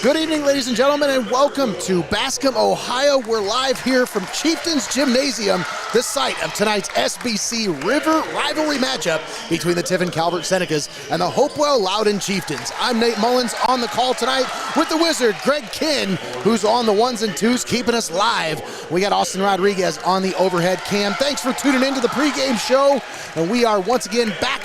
Good evening, ladies and gentlemen, and welcome to Bascom, Ohio. We're live here from Chieftains Gymnasium, the site of tonight's SBC River rivalry matchup between the Tiffin Calvert Senecas and the Hopewell-Loudon Chieftains. I'm Nate Mullins on the call tonight with the Wizard, Greg Kinn, who's on the ones and twos, keeping us live. We got Austin Rodriguez on the overhead cam. Thanks for tuning in to the pregame show, and we are once again back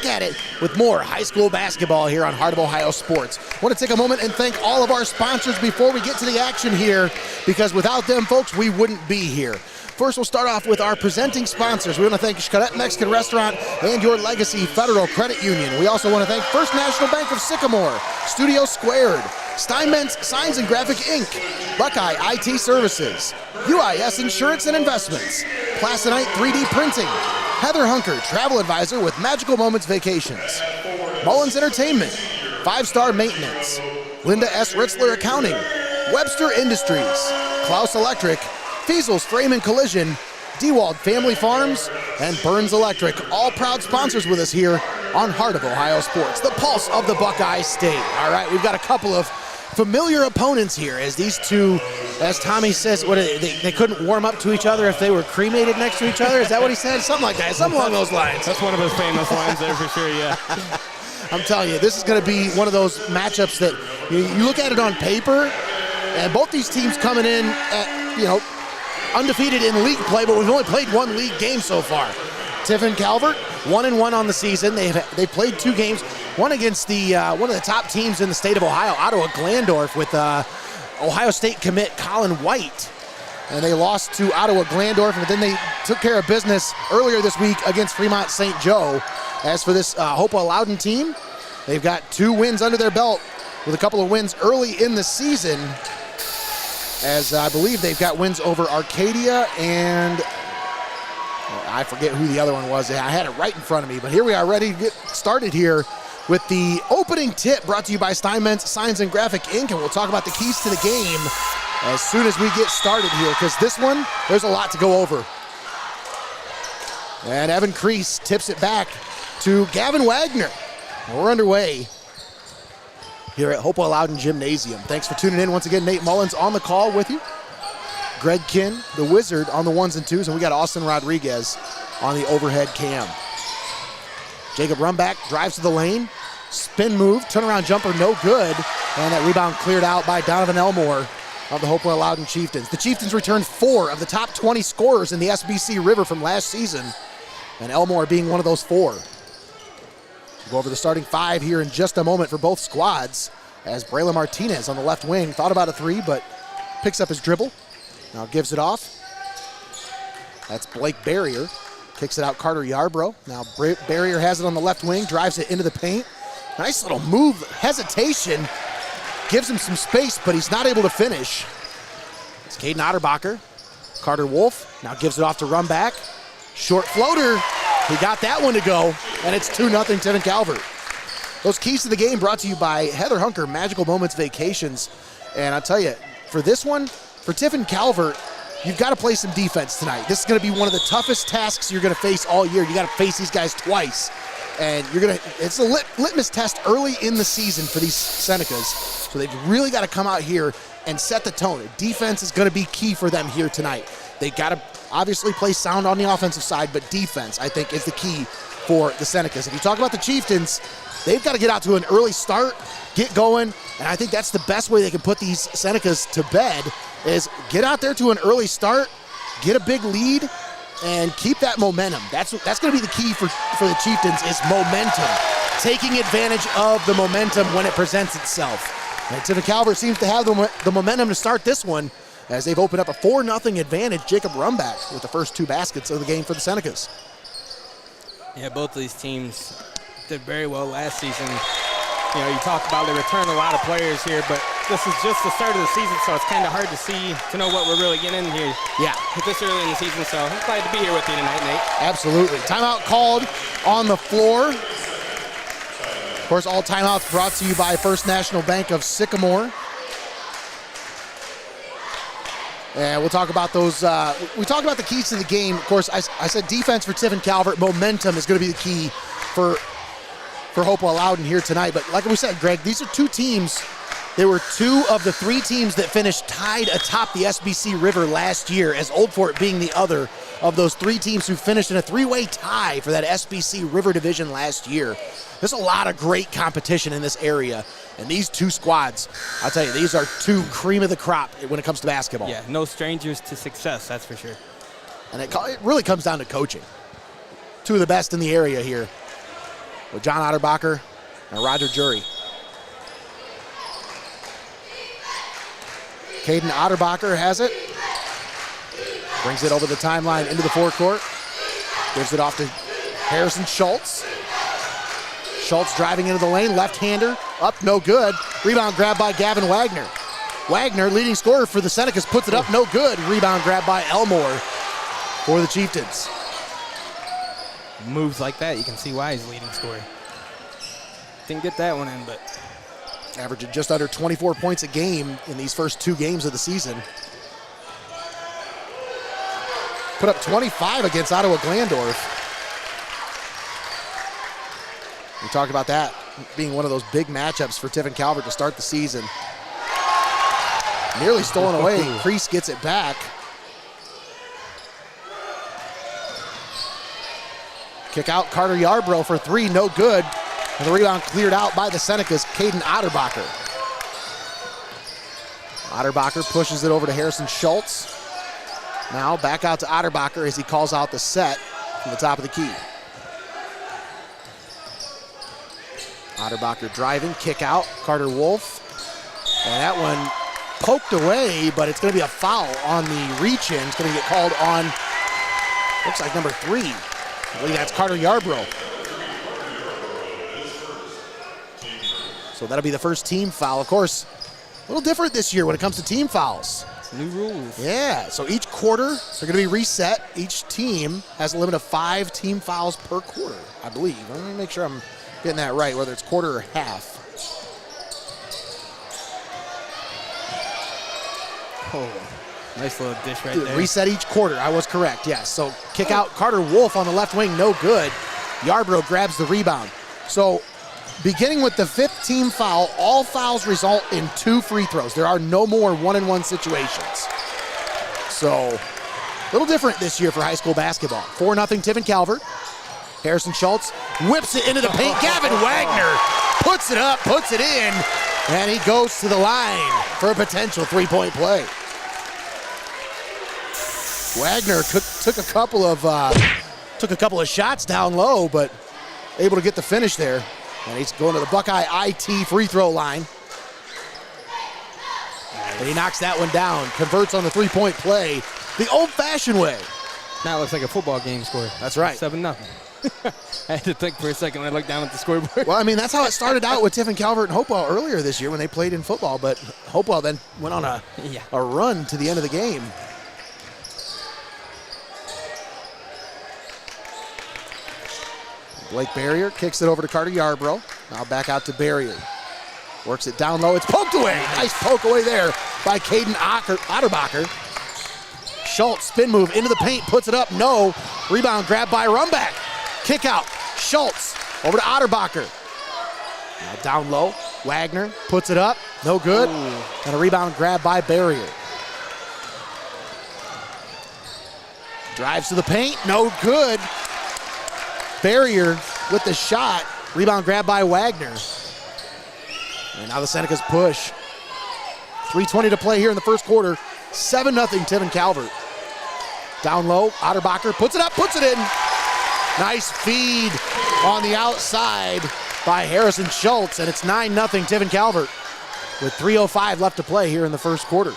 at it with more high school basketball here on Heart of Ohio Sports. I want to take a moment and thank all of our sponsors before we get to the action here, because without them, folks, we wouldn't be here. First, we'll start off with our presenting sponsors. We want to thank Xcaret Mexican Restaurant and Your Legacy Federal Credit Union. We also want to thank First National Bank of Sycamore, Studio Squared, Steinmetz Signs and Graphic Inc., Buckeye IT Services, UIS Insurance and Investments, Plasonite 3D Printing, Heather Hunker, Travel Advisor with Magical Moments Vacations, Mullins Entertainment, 5-Star Maintenance, Linda S. Ritzler Accounting, Webster Industries, Clouse Electric, Feasel's Frame and Collision, Dewald Family Farms, and Burns Electric, all proud sponsors with us here on Heart of Ohio Sports, the pulse of the Buckeye State. All right, we've got a couple of familiar opponents here, as these two, as Tommy says, they couldn't warm up to each other if they were cremated next to each other. Is that what he said? Something like that, something along those lines. That's one of his famous lines there for sure, yeah. I'm telling you, this is going to be one of those matchups that you look at it on paper, and both these teams coming in at, undefeated in league play, but we've only played one league game so far. Tiffin Calvert, 1-1 on the season. They played two games, one against the one of the top teams in the state of Ohio, Ottawa-Glandorf, with Ohio State commit Colin White. And they lost to Ottawa-Glandorf, and then they took care of business earlier this week against Fremont St. Joe. As for this Hopewell-Loudon team, they've got 2 wins under their belt with a couple of wins early in the season, as I believe they've got wins over Arcadia and I forget who the other one was. I had it right in front of me, but here we are ready to get started here with the opening tip brought to you by Steinmetz Signs and Graphic Inc., and we'll talk about the keys to the game as soon as we get started here, because this one, there's a lot to go over. And Evan Crease tips it back to Gavin Wagner. We're underway here at Hopewell-Loudon Gymnasium. Thanks for tuning in once again. Nate Mullins on the call with you. Greg Kinn, the Wizard, on the ones and twos, and we got Austin Rodriguez on the overhead cam. Jacob Rumback drives to the lane, spin move, turnaround jumper, no good, and that rebound cleared out by Donovan Elmore of the Hopewell-Loudon Chieftains. The Chieftains returned 4 of the top 20 scorers in the SBC River from last season, and Elmore being one of those 4. We'll go over the starting 5 here in just a moment for both squads, as Braylon Martinez on the left wing thought about a 3, but picks up his dribble. Now gives it off. That's Blake Barrier. Kicks it out Carter Yarbrough. Now Barrier has it on the left wing, drives it into the paint. Nice little move, hesitation. Gives him some space, but he's not able to finish. It's Caden Otterbacher. Carter Wolf now gives it off to Rumback. Short floater. He got that one to go, and it's 2-0 Tiffin Calvert. Those keys to the game brought to you by Heather Hunker, Magical Moments Vacations. And I'll tell you, for this one, for Tiffin Calvert, you've got to play some defense tonight. This is going to be one of the toughest tasks you're going to face all year. You got to face these guys twice. And it's a litmus test early in the season for these Senecas. So they've really got to come out here and set the tone. Defense is going to be key for them here tonight. They got to obviously play sound on the offensive side, but defense, I think, is the key for the Senecas. If you talk about the Chieftains, they've got to get out to an early start, get going, and I think that's the best way they can put these Senecas to bed, is get out there to an early start, get a big lead, and keep that momentum. That's going to be the key for the Chieftains, is momentum. Taking advantage of the momentum when it presents itself. And Tiffin Calvert seems to have the momentum to start this one, as they've opened up a 4-0 advantage. Jacob Rumback with the first 2 baskets of the game for the Senecas. Yeah, both of these teams did very well last season. You talk about they returned a lot of players here, but this is just the start of the season, so it's kind of hard to know what we're really getting in here. Yeah. This early in the season, so I'm glad to be here with you tonight, Nate. Absolutely. Timeout called on the floor. Of course, all timeouts brought to you by First National Bank of Sycamore. And we'll talk about those. We talked about the keys to the game. Of course, I said defense for Tiffin Calvert. Momentum is going to be the key for Hopewell-Loudon here tonight. But like we said, Greg, these are 2 teams They were two of the three teams that finished tied atop the SBC River last year, as Old Fort being the other of those three teams who finished in a three-way tie for that SBC River division last year. There's a lot of great competition in this area, and these two squads, I'll tell you, these are two cream of the crop when it comes to basketball. Yeah, no strangers to success, that's for sure. And it really comes down to coaching. Two of the best in the area here with John Otterbacher and Roger Jury. Caden Otterbacher has it. Brings it over the timeline into the forecourt. Gives it off to Harrison Schultz. Schultz driving into the lane, left-hander, up, no good. Rebound grabbed by Gavin Wagner. Wagner, leading scorer for the Senecas, puts it up, no good. Rebound grabbed by Elmore for the Chieftains. Moves like that, you can see why he's leading scorer. Didn't get that one in, but averaging just under 24 points a game in these first two games of the season. Put up 25 against Ottawa Glandorf. We talked about that being one of those big matchups for Tiffin Calvert to start the season. Nearly stolen away. Kreese gets it back. Kick out Carter Yarbrough for three, no good. And the rebound cleared out by the Senecas, Caden Otterbacher. Otterbacher pushes it over to Harrison Schultz. Now back out to Otterbacher as he calls out the set from the top of the key. Otterbacher driving, kick out, Carter Wolf. And that one poked away, but it's going to be a foul on the reach-in. It's going to get called on, looks like number 3. I believe that's Carter Yarbrough. So that'll be the first team foul. Of course, a little different this year when it comes to team fouls. New rules. Yeah, so each quarter, they're going to be reset. Each team has a limit of 5 team fouls per quarter, I believe. Let me make sure I'm getting that right, whether it's quarter or half. Oh, nice little dish right there. Reset each quarter, I was correct, yes. So kick out Carter Wolf on the left wing, no good. Yarbrough grabs the rebound. So beginning with the 5th team foul, all fouls result in 2 free throws. There are no more 1-on-1 situations. So a little different this year for high school basketball. 4-0 Tiffin Calvert. Harrison Schultz whips it into the paint. Gavin Wagner puts it up, puts it in, and he goes to the line for a potential 3-point play. Wagner took a couple of shots down low, but able to get the finish there. And he's going to the Buckeye IT free throw line. And he knocks that one down, converts on the 3-point play the old-fashioned way. Now it looks like a football game score. That's right. 7-0. I had to think for a second when I looked down at the scoreboard. Well, I mean, that's how it started out with Tiffin Calvert and Hopewell earlier this year when they played in football, but Hopewell then went on a run to the end of the game. Blake Barrier kicks it over to Carter Yarbrough. Now back out to Barrier. Works it down low. It's poked away. Nice poke away there by Caden Otterbacher. Schultz, spin move into the paint, puts it up. No. Rebound grabbed by Rumback. Kick out. Schultz over to Otterbacher. Now down low. Wagner puts it up. No good. Ooh. And a rebound grab by Barrier. Drives to the paint. No good. Barrier with the shot. Rebound grab by Wagner. And now the Senecas push. 3:20 to play here in the first quarter. 7-0 Tiffin Calvert. Down low, Otterbacher puts it up, puts it in. Nice feed on the outside by Harrison Schultz, and it's 9-0 Tiffin Calvert with 3:05 left to play here in the first quarter.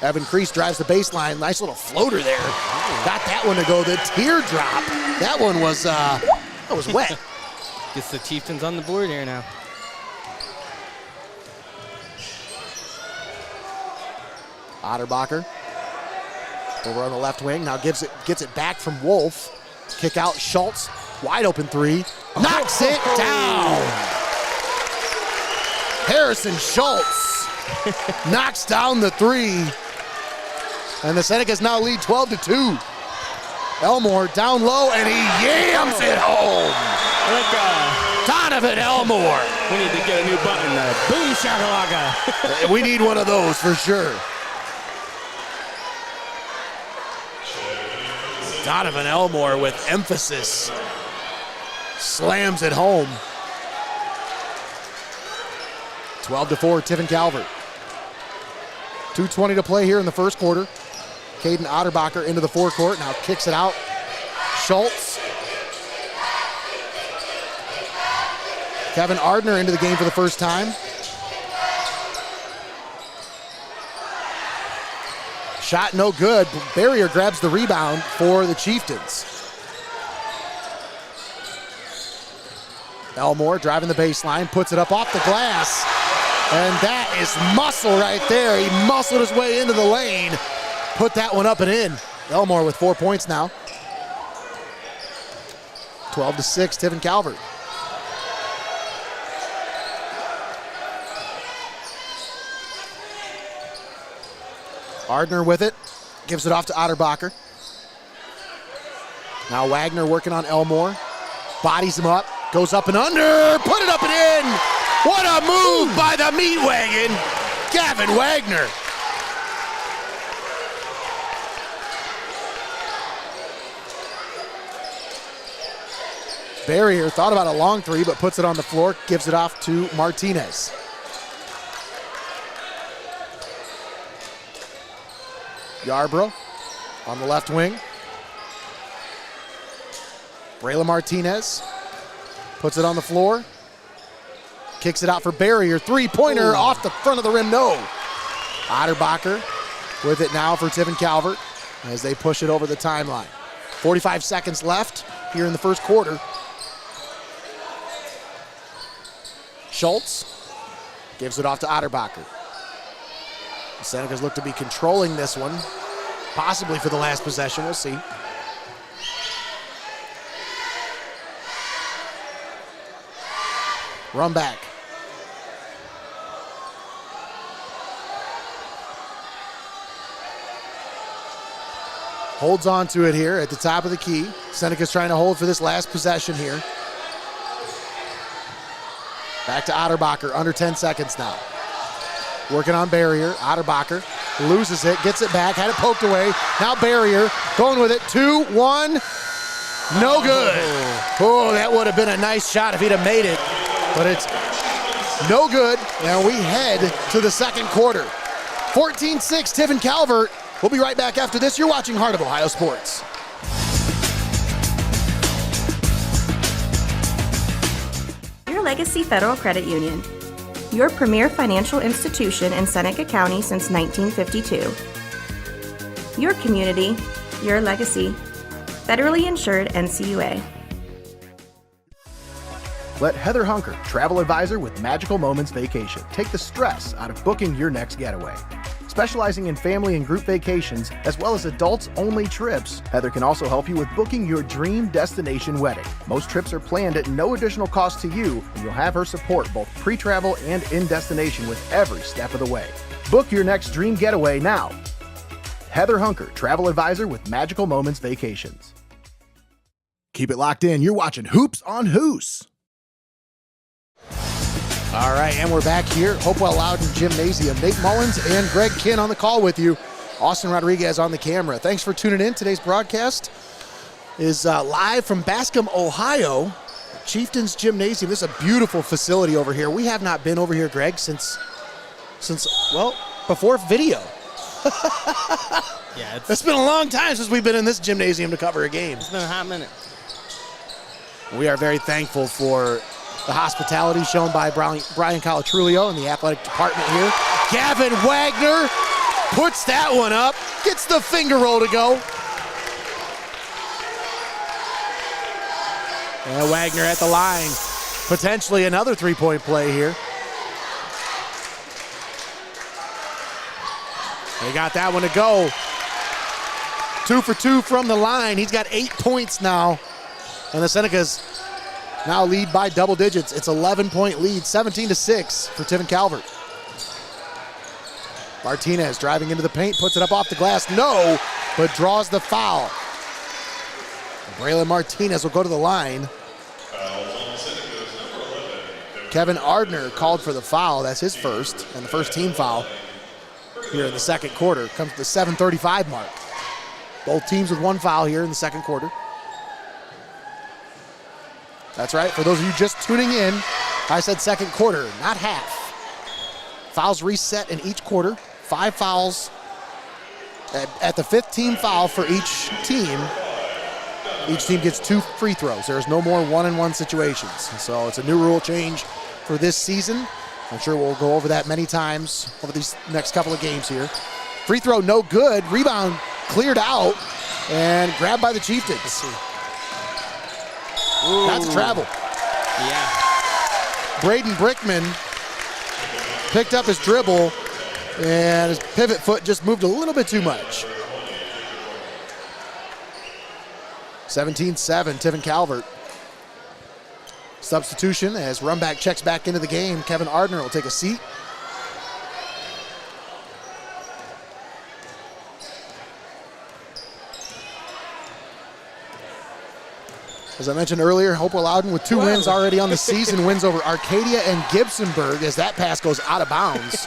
Evan Kreese drives the baseline. Nice little floater there. Got that one to go. The teardrop. That one was wet. Gets the Chieftains on the board here now. Otterbacher over on the left wing. Now gets it back from Wolf. Kick out Schultz. Wide open 3. Knocks it down. Harrison Schultz knocks down the 3. And the Senecas now lead 12-2. Elmore down low, and he yams it home. Donovan Elmore. We need to get a new button. Boom shakalaka. We need one of those for sure. Donovan Elmore with emphasis. Slams it home. 12-4, Tiffin Calvert. 2:20 to play here in the first quarter. Caden Otterbacher into the forecourt, now kicks it out. Schultz. Kevin Ardner into the game for the first time. Shot no good. Barrier grabs the rebound for the Chieftains. Elmore driving the baseline, puts it up off the glass. And that is muscle right there. He muscled his way into the lane. Put that one up and in. Elmore with 4 points now. 12-6, Tiffin Calvert. Ardner with it. Gives it off to Otterbacher. Now Wagner working on Elmore. Bodies him up. Goes up and under. Put it up and in. What a move by the meat wagon. Gavin Wagner. Barrier thought about a long three, but puts it on the floor, gives it off to Martinez. Yarbrough on the left wing. Braylon Martinez puts it on the floor, kicks it out for Barrier. Three-pointer off the front of the rim, no. Otterbacher with it now for Tiffin Calvert as they push it over the timeline. 45 seconds left here in the first quarter. Schultz gives it off to Otterbacher. The Senecas look to be controlling this one, possibly for the last possession. We'll see. Run back. Holds on to it here at the top of the key. Senecas trying to hold for this last possession here. Back to Otterbacher, under 10 seconds now. Working on Barrier. Otterbacher loses it, gets it back, had it poked away. Now Barrier going with it. 2-1. No good. Oh, that would have been a nice shot if he'd have made it, but it's no good. And we head to the second quarter. 14-6, Tiffin Calvert. We'll be right back after this. You're watching Heart of Ohio Sports. Your Legacy Federal Credit Union. Your premier financial institution in Seneca County since 1952. Your community, your legacy. Federally insured NCUA. Let Heather Hunker, travel advisor with Magical Moments Vacation, take the stress out of booking your next getaway. Specializing in family and group vacations, as well as adults-only trips, Heather can also help you with booking your dream destination wedding. Most trips are planned at no additional cost to you, and you'll have her support both pre-travel and in-destination with every step of the way. Book your next dream getaway now. Heather Hunker, travel advisor with Magical Moments Vacations. Keep it locked in. You're watching Hoops on Hoos. All right, and we're back here, Hopewell-Loudon Gymnasium. Nate Mullins and Greg Kinn on the call with you. Austin Rodriguez on the camera. Thanks for tuning in. Today's broadcast is live from Bascom, Ohio, Chieftains Gymnasium. This is a beautiful facility over here. We have not been over here, Greg, since well, before video. Yeah, it's been a long time since we've been in this gymnasium to cover a game. It's been a hot minute. We are very thankful for the hospitality shown by Brian Calatrulio and the athletic department here. Gavin Wagner puts that one up, gets the finger roll to go. And Wagner at the line. Potentially another three-point play here. They got that one to go. 2 for 2 from the line. He's got 8 points now. And the Senecas now lead by double digits. It's 11-point lead, 17-6 for Tiffin Calvert. Martinez driving into the paint, puts it up off the glass. No, but draws the foul. Braylon Martinez will go to the line. Kevin Ardner called for the foul. That's his first, and the first team foul here in the second quarter. Comes to the 7:35 mark. Both teams with one foul here in the second quarter. That's right. For those of you just tuning in, I said second quarter, not half. Fouls reset in each quarter. 5 fouls at the 5th team foul for each team. Each team gets 2 free throws. There's no more 1-on-1 situations. So it's a new rule change for this season. I'm sure we'll go over that many times over these next couple of games here. Free throw no good. Rebound cleared out and grabbed by the Chieftains. That's travel. Yeah. Braden Brickman picked up his dribble and his pivot foot just moved a little bit too much. 17-7, Tiffin Calvert. Substitution as Rumback checks back into the game. Kevin Ardner will take a seat. As I mentioned earlier, Hopewell-Loudon with 2 wins already on the season. Wins over Arcadia and Gibsonburg as that pass goes out of bounds.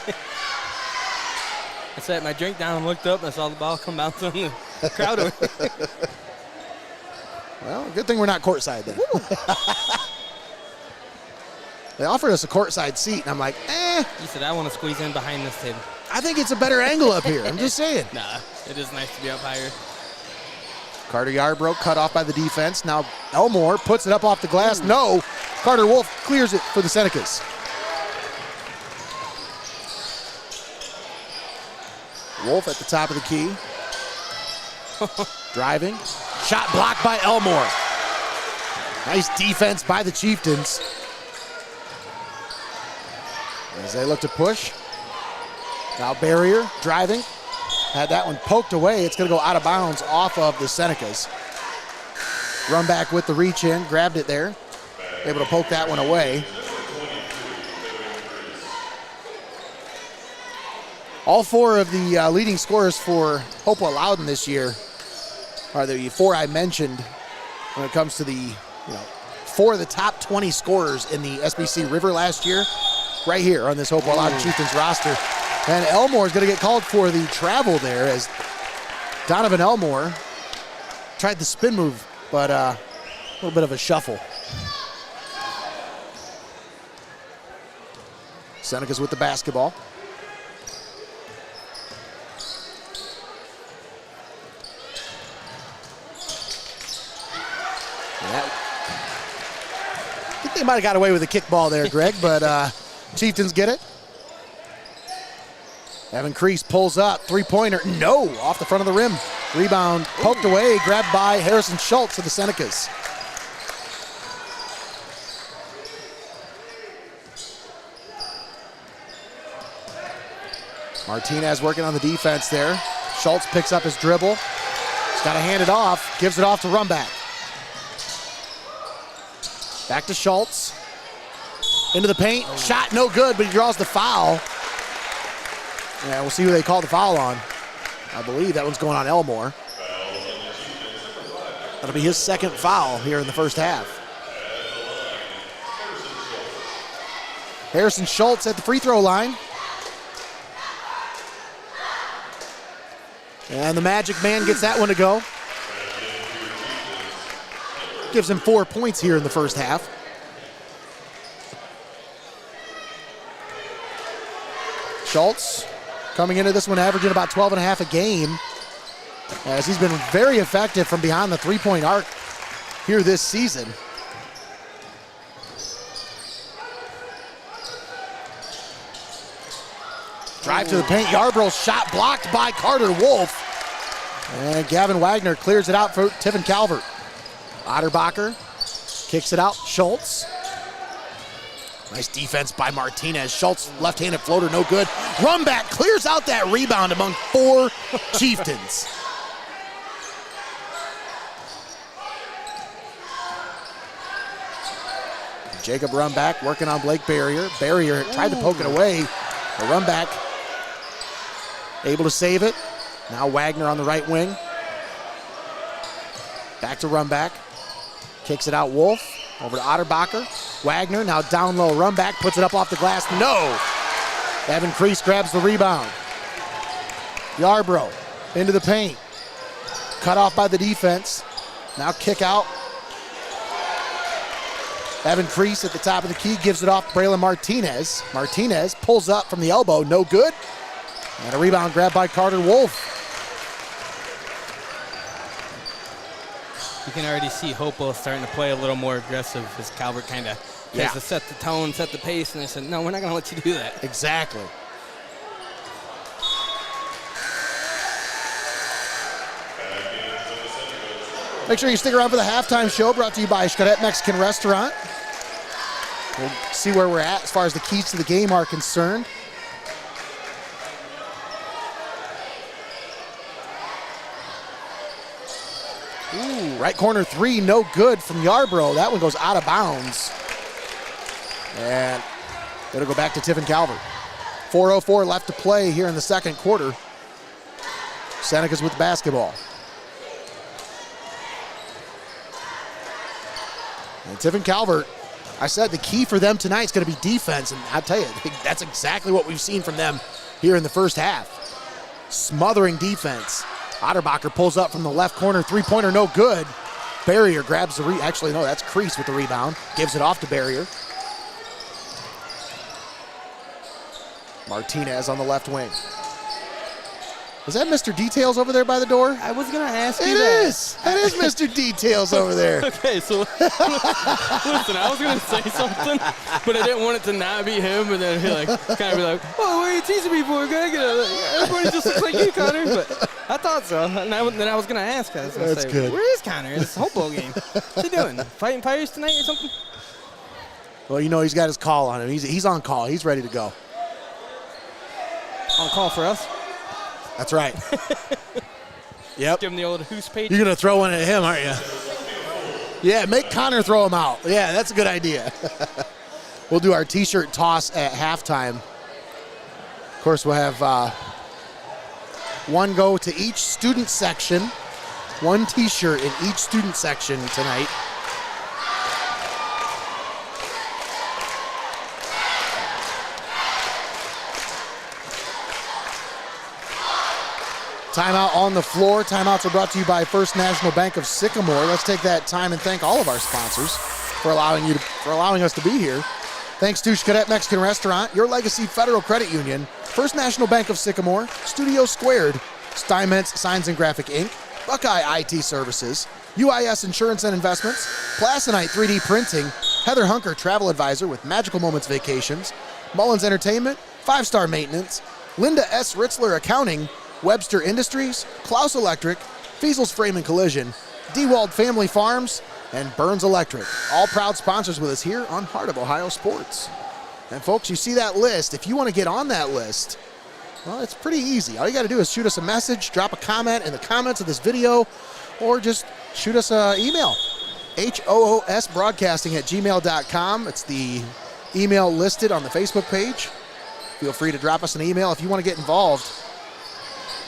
I set my drink down and looked up and I saw the ball come bounce on the crowd. Well, good thing we're not courtside then. They offered us a courtside seat, and I'm like, You said, I want to squeeze in behind this table. I think it's a better angle up here. I'm just saying. Nah, it is nice to be up higher. Carter Yarbrough cut off by the defense. Now Elmore puts it up off the glass. No. Carter Wolf clears it for the Senecas. Wolf at the top of the key. Driving. Shot blocked by Elmore. Nice defense by the Chieftains. As they look to push. Now Barrier driving. Had that one poked away. It's going to go out of bounds off of the Senecas. Run back with the reach in. Grabbed it there. Able to poke that one away. All 4 of the leading scorers for Hopewell-Loudon this year are the 4 I mentioned when it comes to the 4 of the top 20 scorers in the SBC River last year. Right here on this Hopewell-Loudon Chieftains roster. And Elmore is going to get called for the travel there as Donovan Elmore tried the spin move, but a little bit of a shuffle. Senecas with the basketball. I think they might have got away with a kickball there, Greg, but Chieftains get it. Evan Crease pulls up, 3-pointer, no, off the front of the rim. Rebound poked away, grabbed by Harrison Schultz of the Senecas. Martinez working on the defense there. Schultz picks up his dribble. He's got to hand it off, gives it off to Rumback. Back to Schultz. Into the paint, shot no good, but he draws the foul. Yeah, we'll see who they call the foul on. I believe that one's going on Elmore. That'll be his second foul here in the first half. Harrison Schultz at the free throw line. And the Magic Man gets that one to go. Gives him 4 points here in the first half. Schultz coming into this one averaging about 12.5 a game, as he's been very effective from behind the 3-point arc here this season. Drive to the paint, Yarbrough's shot blocked by Carter Wolf. And Gavin Wagner clears it out for Tiffin Calvert. Otterbacher kicks it out, Schultz. Nice defense by Martinez. Schultz, left-handed floater, no good. Rumback clears out that rebound among 4 Chieftains. Jacob Rumback working on Blake Barrier. Barrier tried to poke it away. But Rumback able to save it. Now Wagner on the right wing. Back to Rumback. Kicks it out, Wolf. Over to Otterbacher. Wagner now down low, run back, puts it up off the glass. No! Evan Kreese grabs the rebound. Yarbrough into the paint. Cut off by the defense. Now kick out. Evan Kreese at the top of the key gives it off to Braylon Martinez. Martinez pulls up from the elbow, no good. And a rebound grabbed by Carter Wolf. You can already see Hopewell starting to play a little more aggressive as Calvert kind of tries to set the tone, set the pace, and they said, no, we're not going to let you do that. Exactly. Make sure you stick around for the halftime show brought to you by Xcaret Mexican Restaurant. We'll see where we're at as far as the keys to the game are concerned. Ooh, right corner three, no good from Yarbrough. That one goes out of bounds. And it'll go back to Tiffin Calvert. 4:04 left to play here in the second quarter. Senecas with the basketball. And Tiffin Calvert, I said the key for them tonight is going to be defense, and I'll tell you, that's exactly what we've seen from them here in the first half. Smothering defense. Otterbacher pulls up from the left corner, three-pointer, no good. Barrier grabs the actually, no, that's Kreese with the rebound. Gives it off to Barrier. Martinez on the left wing. Is that Mr. Details over there by the door? I was going to ask you It that. is. That is Mr. Details over there. Okay, so listen, I was going to say something, but I didn't want it to not be him, and then he kind of be like, oh, what are you teasing me for? Everybody just looks like you, Connor. But I thought so, and then I was going to ask. I was going to say, good. Where is Connor? It's a Hopewell game. What's he doing? Fighting fires tonight or something? Well, you know he's got his call on him. He's on call. He's ready to go. On call for us? That's right. Yep. Give him the old who's page. You're going to throw one at him, aren't you? Yeah, make Connor throw him out. Yeah, that's a good idea. We'll do our T-shirt toss at halftime. Of course, we'll have one go to each student section, one T-shirt in each student section tonight. Timeout on the floor. Timeouts are brought to you by First National Bank of Sycamore. Let's take that time and thank all of our sponsors for allowing us to be here. Thanks to Xcaret Mexican Restaurant, Your Legacy Federal Credit Union, First National Bank of Sycamore, Studio Squared, Steinmetz Signs and Graphic Inc., Buckeye IT Services, UIS Insurance and Investments, Plasonite 3D Printing, Heather Hunker Travel Advisor with Magical Moments Vacations, Mullins Entertainment, 5 Star Maintenance, Linda S. Ritzler Accounting, Webster Industries, Clouse Electric, Feasel's Frame and Collision, Dewald Family Farms, and Burns Electric. All proud sponsors with us here on Heart of Ohio Sports. And folks, you see that list. If you want to get on that list, well, it's pretty easy. All you got to do is shoot us a message, drop a comment in the comments of this video, or just shoot us an email. hoosbroadcasting@gmail.com. It's the email listed on the Facebook page. Feel free to drop us an email if you want to get involved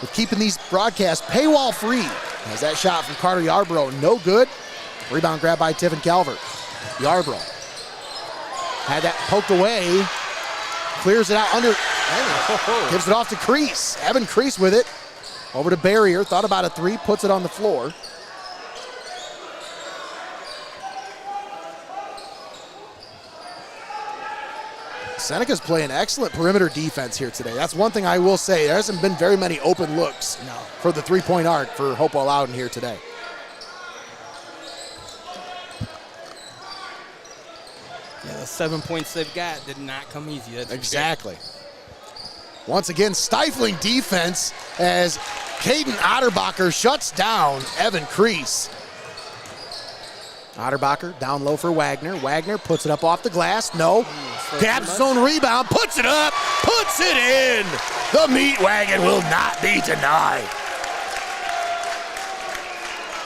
with keeping these broadcasts paywall free. As that shot from Carter Yarbrough, no good. Rebound grab by Tiffin Calvert. Yarbrough had that poked away, clears it out under, gives it off to Kreese. Evan Kreese with it. Over to Barrier, thought about a three, puts it on the floor. Seneca's playing excellent perimeter defense here today. That's one thing I will say. There hasn't been very many open looks for the three-point arc for Hopewell-Loudon here today. Yeah, the 7 points they've got did not come easy. That's exactly. Once again, stifling defense as Caden Otterbacher shuts down Evan Kreese. Otterbacher down low for Wagner. Wagner puts it up off the glass. No. Grabs his own rebound, puts it up, puts it in. The meat wagon will not be denied.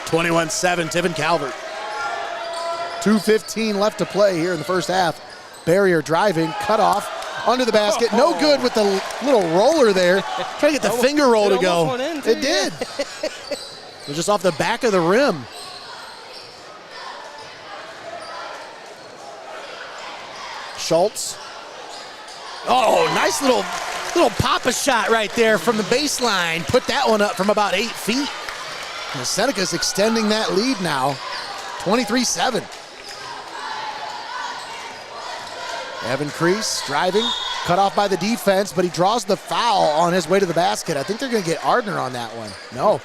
21-7, Tiffin Calvert. 2:15 left to play here in the first half. Barrier driving, cut off, under the basket. No good with the little roller there. Trying to get the finger roll to go. It did. It was just off the back of the rim. Schultz. Oh, nice little pop-a shot right there from the baseline. Put that one up from about 8 feet. And the Senecas extending that lead now, 23-7. Evan Crease driving, cut off by the defense, but he draws the foul on his way to the basket. I think they're going to get Ardner on that one. No,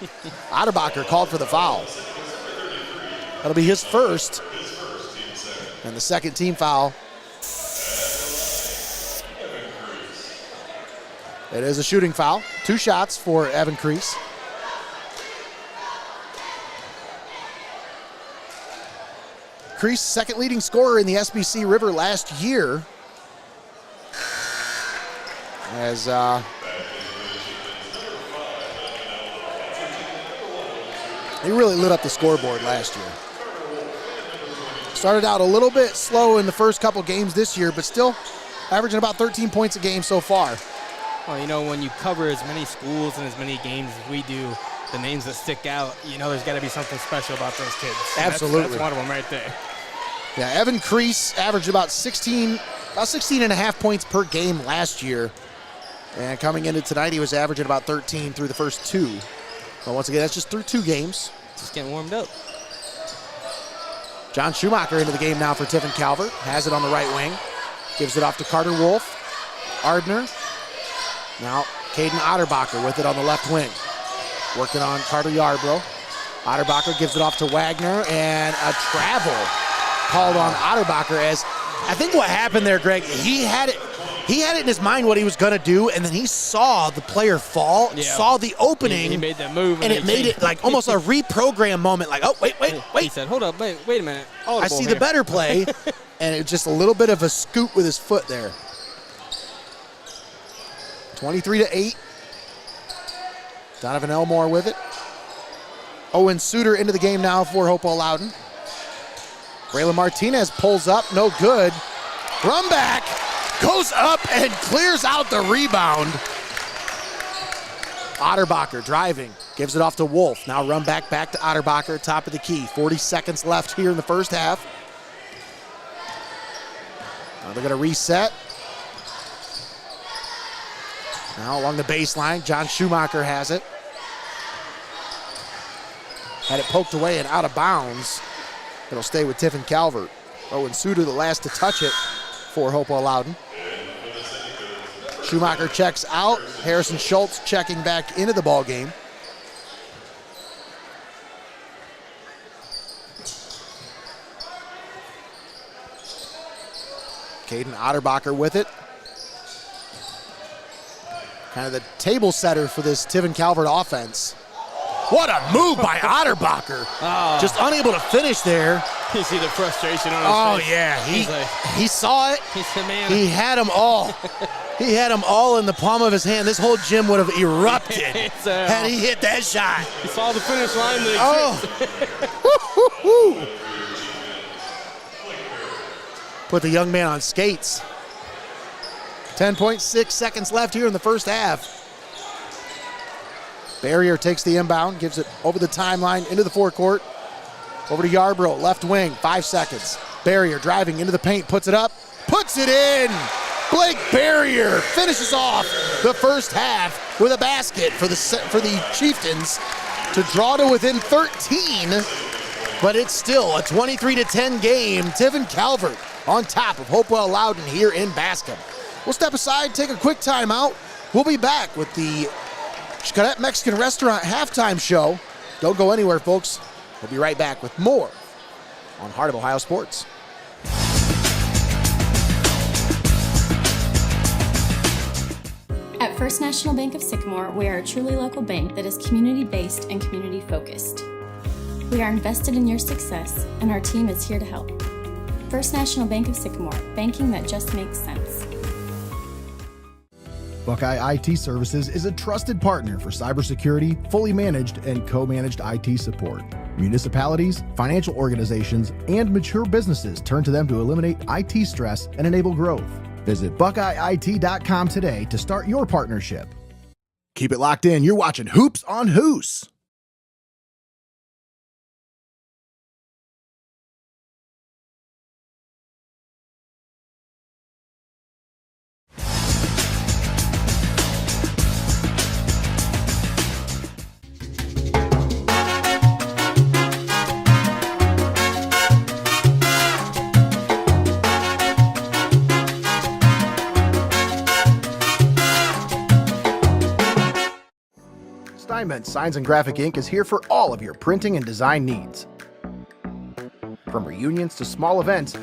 Otterbacher called for the foul. That'll be his first, and the second team foul. It is a shooting foul. 2 shots for Evan Crease. Crease, second leading scorer in the SBC River last year. As he really lit up the scoreboard last year. Started out a little bit slow in the first couple games this year, but still averaging about 13 points a game so far. Well, you know, when you cover as many schools and as many games as we do, the names that stick out, you know there's got to be something special about those kids. Absolutely. That's one of them right there. Yeah, Evan Crease averaged about 16 and a half points per game last year. And coming into tonight, he was averaging about 13 through the first 2. But once again, that's just through 2 games. Just getting warmed up. John Schumacher into the game now for Tiffin Calvert. Has it on the right wing. Gives it off to Carter Wolf. Ardner. Now Caden Otterbacher with it on the left wing. Working on Carter Yarbrough. Otterbacher gives it off to Wagner, and a travel called on Otterbacher. As I think what happened there, Greg, he had it in his mind what he was going to do, and then he saw the player fall, saw the opening. He made that move. And it made it like almost a reprogram moment, like, oh, wait. He said, hold up, wait a minute. I see the better play, and it was just a little bit of a scoot with his foot there. 23-8. Donovan Elmore with it. Owen Suter into the game now for Hopewell-Loudon. Braylon Martinez pulls up, no good. Rumback goes up and clears out the rebound. Otterbacher driving, gives it off to Wolf. Now run back to Otterbacher, top of the key. 40 seconds left here in the first half. Now they're going to reset. Now along the baseline, John Schumacher has it. Had it poked away and out of bounds. It'll stay with Tiffin Calvert. Owen Suter the last to touch it for Hopewell-Loudon. Schumacher checks out. Harrison Schultz checking back into the ball game. Caden Otterbacher with it. Kind of the table setter for this Tiffin Calvert offense. What a move by Otterbacher. Oh. Just unable to finish there. You see the frustration on his face. Oh, yeah. He saw it. He's the man. He had them all. He had them all in the palm of his hand. This whole gym would have erupted had he hit that shot. He saw the finish line. Put the young man on skates. 10.6 seconds left here in the first half. Barrier takes the inbound, gives it over the timeline into the forecourt. Over to Yarbrough, left wing, 5 seconds. Barrier driving into the paint, puts it up, puts it in. Blake Barrier finishes off the first half with a basket for the Chieftains to draw to within 13. But it's still a 23-10 game. Tiffin Calvert on top of Hopewell-Loudon here in Bascom. We'll step aside, take a quick timeout. We'll be back with the Xcaret Mexican Restaurant halftime show. Don't go anywhere, folks. We'll be right back with more on Heart of Ohio Sports. At First National Bank of Sycamore, we are a truly local bank that is community-based and community-focused. We are invested in your success, and our team is here to help. First National Bank of Sycamore, banking that just makes sense. Buckeye IT Services is a trusted partner for cybersecurity, fully managed and co-managed IT support. Municipalities, financial organizations, and mature businesses turn to them to eliminate IT stress and enable growth. Visit BuckeyeIT.com today to start your partnership. Keep it locked in. You're watching Hoops on Hoos. Steinmetz Signs and Graphic Ink is here for all of your printing and design needs. From reunions to small events,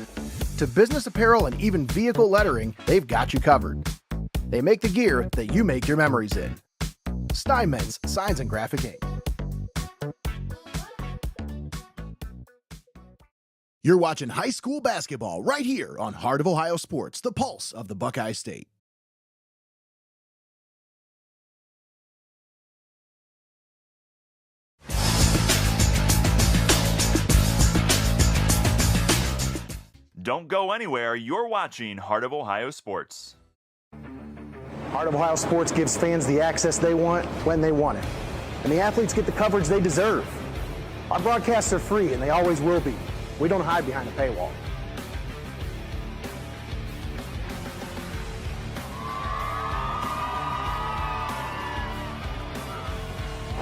to business apparel and even vehicle lettering, they've got you covered. They make the gear that you make your memories in. Steinmetz Signs and Graphic Ink. You're watching high school basketball right here on Heart of Ohio Sports, the pulse of the Buckeye State. Don't go anywhere. You're watching Heart of Ohio Sports. Heart of Ohio Sports gives fans the access they want when they want it. And the athletes get the coverage they deserve. Our broadcasts are free, and they always will be. We don't hide behind a paywall.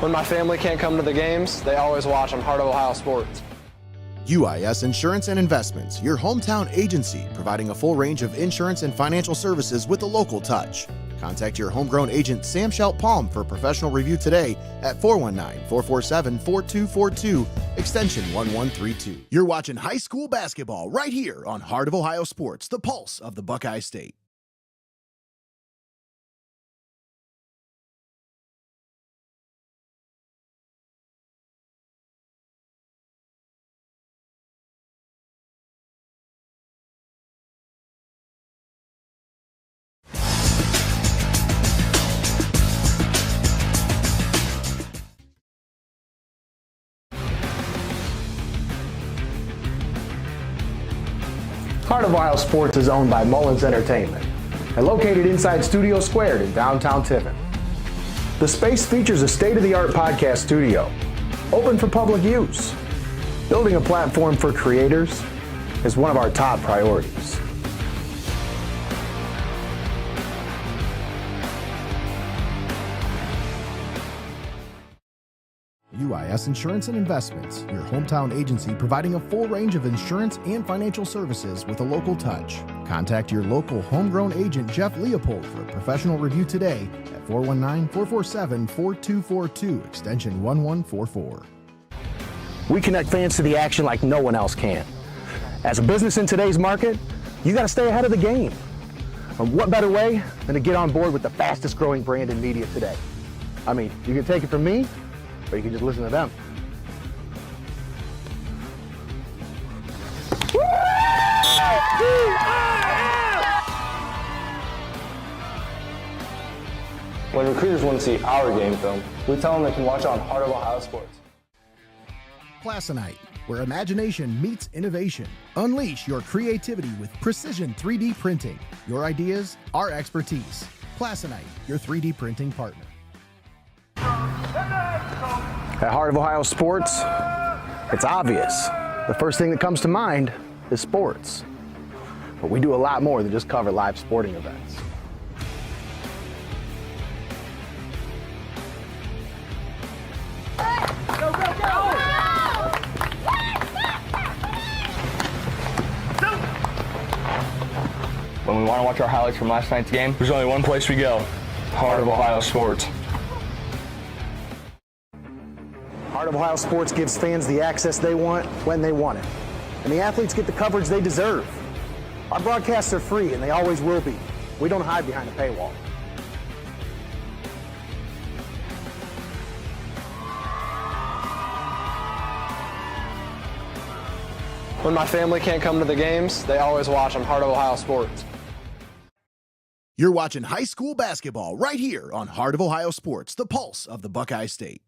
When my family can't come to the games, they always watch on Heart of Ohio Sports. UIS Insurance and Investments, your hometown agency providing a full range of insurance and financial services with a local touch. Contact your homegrown agent Sam Schelt-Palm for a professional review today at 419-447-4242, extension 1132. You're watching high school basketball right here on Heart of Ohio Sports, the pulse of the Buckeye State. Heart of Ohio Sports is owned by Mullins Entertainment and located inside Studio Squared in downtown Tiffin. The space features a state-of-the-art podcast studio, open for public use. Building a platform for creators is one of our top priorities. UIS Insurance and Investments, your hometown agency providing a full range of insurance and financial services with a local touch. Contact your local homegrown agent Jeff Leopold for a professional review today at 419-447-4242, extension 1144. We connect fans to the action like no one else can. As a business in today's market, you got to stay ahead of the game. And what better way than to get on board with the fastest growing brand in media today? I mean, you can take it from me, or you can just listen to them. When recruiters want to see our game film, we tell them they can watch it on Heart of Ohio Sports. Plasonite, where imagination meets innovation. Unleash your creativity with precision 3D printing. Your ideas, our expertise. Plasonite, your 3D printing partner. At Heart of Ohio Sports, it's obvious. The first thing that comes to mind is sports. But we do a lot more than just cover live sporting events. When we want to watch our highlights from last night's game, there's only one place we go, Heart of Ohio Sports. Heart of Ohio Sports gives fans the access they want when they want it. And the athletes get the coverage they deserve. Our broadcasts are free, and they always will be. We don't hide behind a paywall. When my family can't come to the games, they always watch on Heart of Ohio Sports. You're watching high school basketball right here on Heart of Ohio Sports, the pulse of the Buckeye State.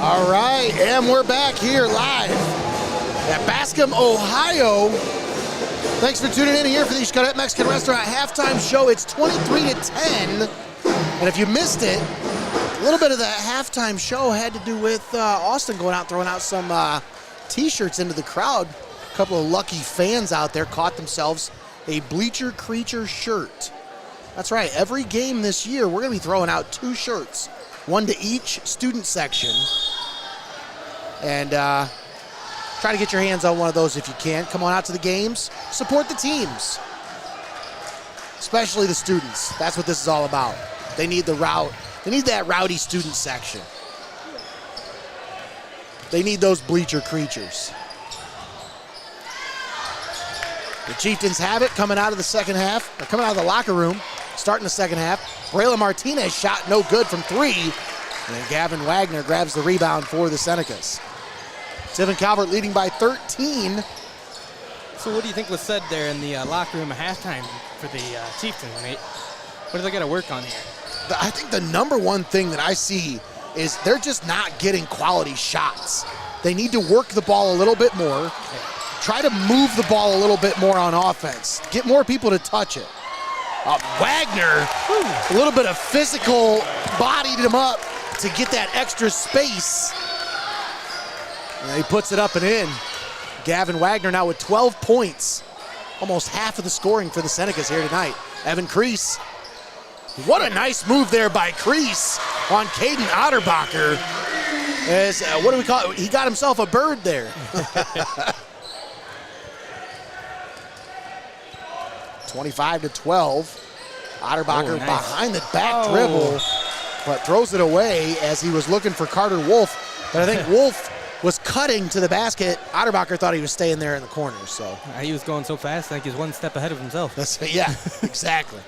All right, and we're back here live at Bascom, Ohio. Thanks for tuning in here for the Xcaret Mexican Restaurant halftime show. It's 23-10, and if you missed it, a little bit of the halftime show had to do with Austin going out, throwing out some T-shirts into the crowd. A couple of lucky fans out there caught themselves a Bleacher Creature shirt. That's right, every game this year, we're going to be throwing out 2 shirts, one to each student section. And try to get your hands on one of those if you can. Come on out to the games, support the teams, especially the students. That's what this is all about. They need they need that rowdy student section. They need those Bleacher Creatures. The Chieftains have it coming out of the second half, or coming out of the locker room, starting the second half. Braylon Martinez shot no good from 3, and then Gavin Wagner grabs the rebound for the Senecas. Tiffin Calvert leading by 13. So what do you think was said there in the locker room at halftime for the Chieftains, Nate? What do they got to work on here? I think the number one thing that I see is they're just not getting quality shots. They need to work the ball a little bit more. Try to move the ball a little bit more on offense. Get more people to touch it. Wagner, a little bit of physical, bodied him up to get that extra space. And he puts it up and in. Gavin Wagner now with 12 points. Almost half of the scoring for the Senecas here tonight. Evan Kreese. What a nice move there by Kreese on Caden Otterbacher. As, what do we call it? He got himself a bird there. 25-12. Otterbacher behind the back dribble, but throws it away as he was looking for Carter Wolf. But I think Wolf was cutting to the basket. Otterbacher thought he was staying there in the corner. So he was going so fast, I think he's one step ahead of himself. Yeah, exactly.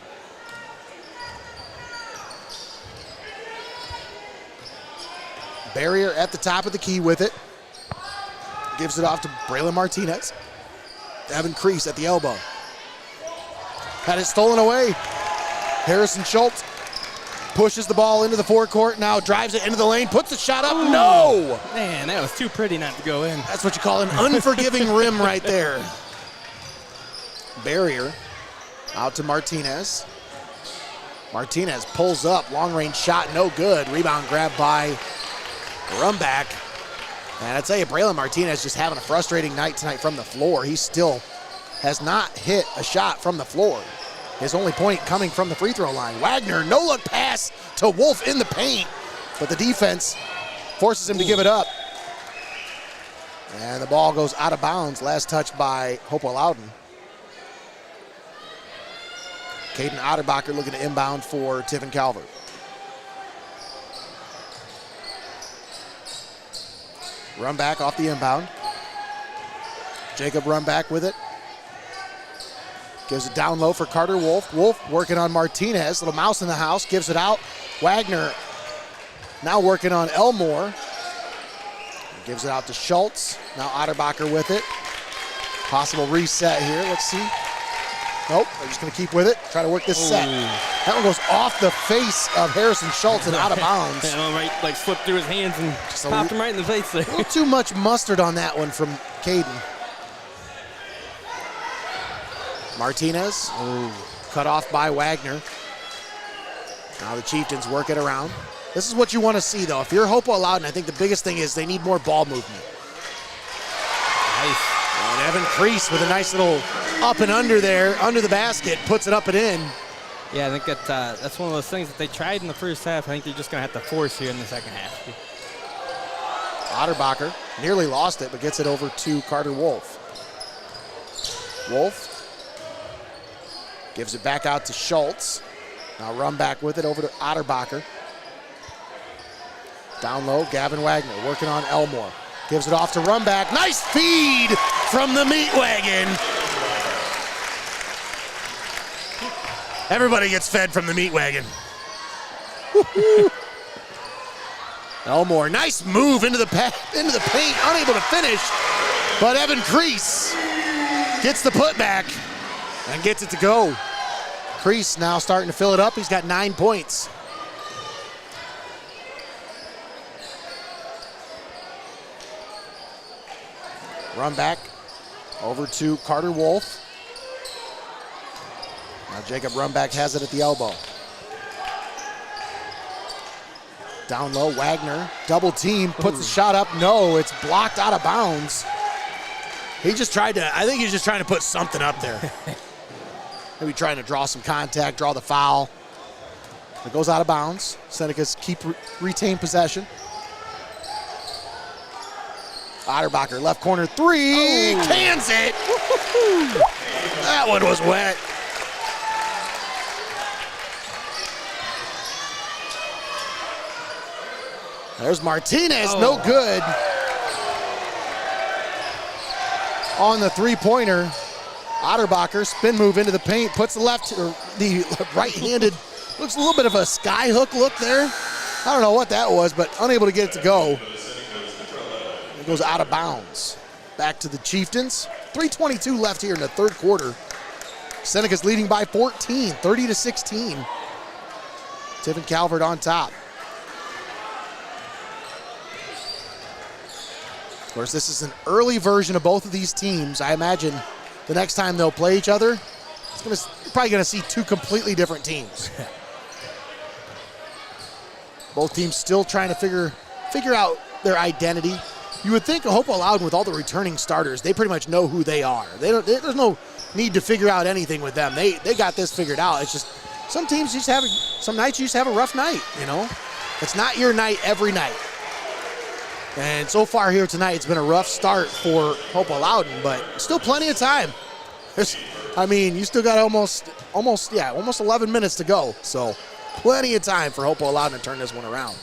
Barrier at the top of the key with it. Gives it off to Braylon Martinez. Evan Kreese at the elbow. Had it stolen away. Harrison Schultz pushes the ball into the forecourt, now drives it into the lane, puts the shot up. Ooh. No! Man, that was too pretty not to go in. That's what you call an unforgiving rim right there. Barrier out to Martinez. Martinez pulls up, long-range shot, no good. Rebound grabbed by Rumback. And I tell you, Braylon Martinez just having a frustrating night tonight from the floor. He still has not hit a shot from the floor. His only point coming from the free throw line. Wagner, no-look pass to Wolf in the paint, but the defense forces him to give it up. And the ball goes out of bounds, last touched by Hopewell-Loudon. Caden Otterbacher looking to inbound for Tiffin Calvert. Run back off the inbound. Jacob run back with it. Gives it down low for Carter Wolf. Wolf working on Martinez. Little mouse in the house. Gives it out. Wagner now working on Elmore. Gives it out to Schultz. Now Otterbacher with it. Possible reset here. Let's see. Nope, they're just going to keep with it. Try to work this set. That one goes off the face of Harrison Schultz and out of bounds. That one right, slipped through his hands and just popped him right in the face there. A little too much mustard on that one from Caden. Martinez, cut off by Wagner. Now the Chieftains work it around. This is what you want to see, though. If you're Hopewell-Loudon, I think the biggest thing is they need more ball movement. Nice. And Evan Kreese with a nice little up and under there, under the basket, puts it up and in. Yeah, I think that's one of those things that they tried in the first half. I think they're just going to have to force here in the second half. Otterbacher nearly lost it, but gets it over to Carter Wolf. Wolf gives it back out to Schultz. Now run back with it over to Otterbacher. Down low, Gavin Wagner working on Elmore. Gives it off to Rumback. Nice feed from the meat wagon. Everybody gets fed from the meat wagon. Elmore, nice move into the paint, unable to finish. But Evan Kreese gets the putback and gets it to go. Kreese now starting to fill it up. He's got 9 points. Run back over to Carter Wolf. Now Jacob Runback has it at the elbow. Down low, Wagner, double team, puts the shot up. No, it's blocked out of bounds. I think he's just trying to put something up there. Maybe trying to draw some contact, draw the foul. It goes out of bounds. Senecas retain possession. Otterbacher, left corner three, cans it. That one was wet. There's Martinez, no good. On the three-pointer, Otterbacher, spin move into the paint, puts the right-handed, looks a little bit of a sky hook look there. I don't know what that was, but unable to get it to go. It goes out of bounds. Back to the Chieftains. 3:22 left here in the third quarter. Senecas leading by 14, 30-16. Tiffin Calvert on top. Of course, this is an early version of both of these teams. I imagine the next time they'll play each other, you're probably going to see two completely different teams. Both teams still trying to figure out their identity. You would think Hopewell-Loudon, with all the returning starters, they pretty much know who they are. There's no need to figure out anything with them. They got this figured out. It's just some teams some nights you just have a rough night, you know? It's not your night every night. And so far here tonight, it's been a rough start for Hopewell-Loudon, but still plenty of time. You still got almost 11 minutes to go. So plenty of time for Hopewell-Loudon to turn this one around.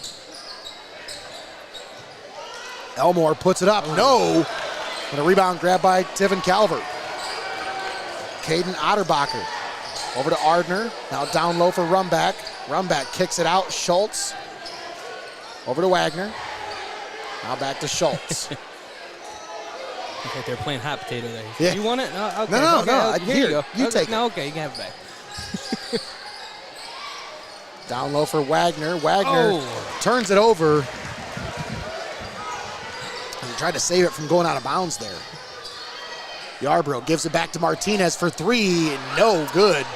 Elmore puts it up, no. And a rebound grab by Tiffin Calvert. Caden Otterbacher over to Ardner. Now down low for Runback. Runback kicks it out. Schultz over to Wagner. Now back to Schultz. Okay, they're playing hot potato there. Yeah. You want it? No, okay. No. Here you go. You take it. No, okay, you can have it back. Down low for Wagner. Wagner turns it over. He tried to save it from going out of bounds there. Yarbrough gives it back to Martinez for three. No good.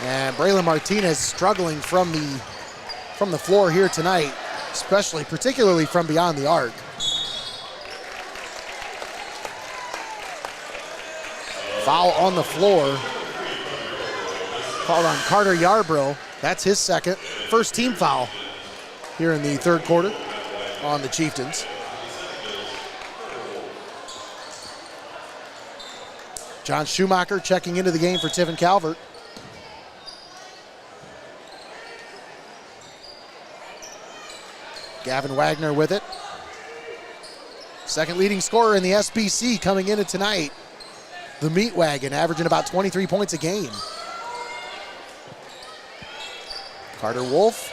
And Braylon Martinez struggling from the floor here tonight, particularly from beyond the arc. Foul on the floor. Called on Carter Yarbrough. That's his first team foul here in the third quarter on the Chieftains. John Schumacher checking into the game for Tiffin Calvert. Gavin Wagner with it. Second leading scorer in the SBC coming into tonight. The Meat Wagon averaging about 23 points a game. Carter Wolf.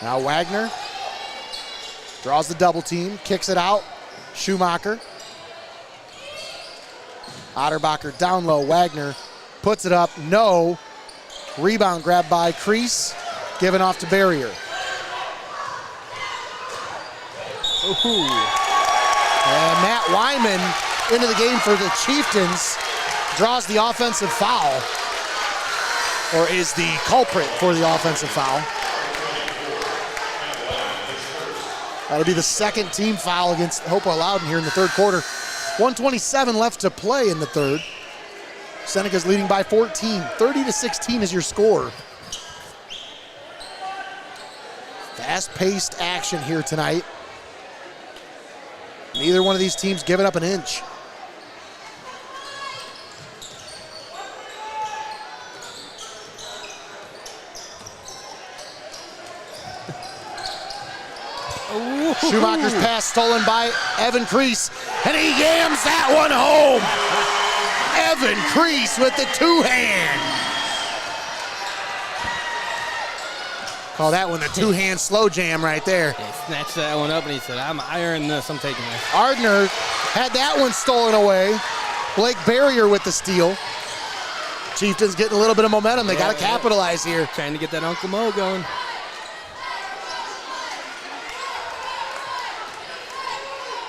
Now Wagner. Draws the double team, kicks it out. Schumacher. Otterbacher down low. Wagner puts it up. No. Rebound grabbed by Crease. Given off to Barrier. And Matt Wyman into the game for the Chieftains. Draws the offensive foul. Or is the culprit for the offensive foul. That'll be the second team foul against Hopewell-Loudon here in the third quarter. 1:27 left to play in the third. Senecas leading by 14. 30-16 is your score. Fast-paced action here tonight. Neither one of these teams giving up an inch. Schumacher's pass stolen by Evan Crease, and he yams that one home. Evan Crease with the two-hand. Call that one the two-hand slow jam right there. He snatched that one up and he said, I earned this, I'm taking this. Ardner had that one stolen away. Blake Barrier with the steal. Chieftains getting a little bit of momentum. They got to capitalize here. Trying to get that Uncle Mo going.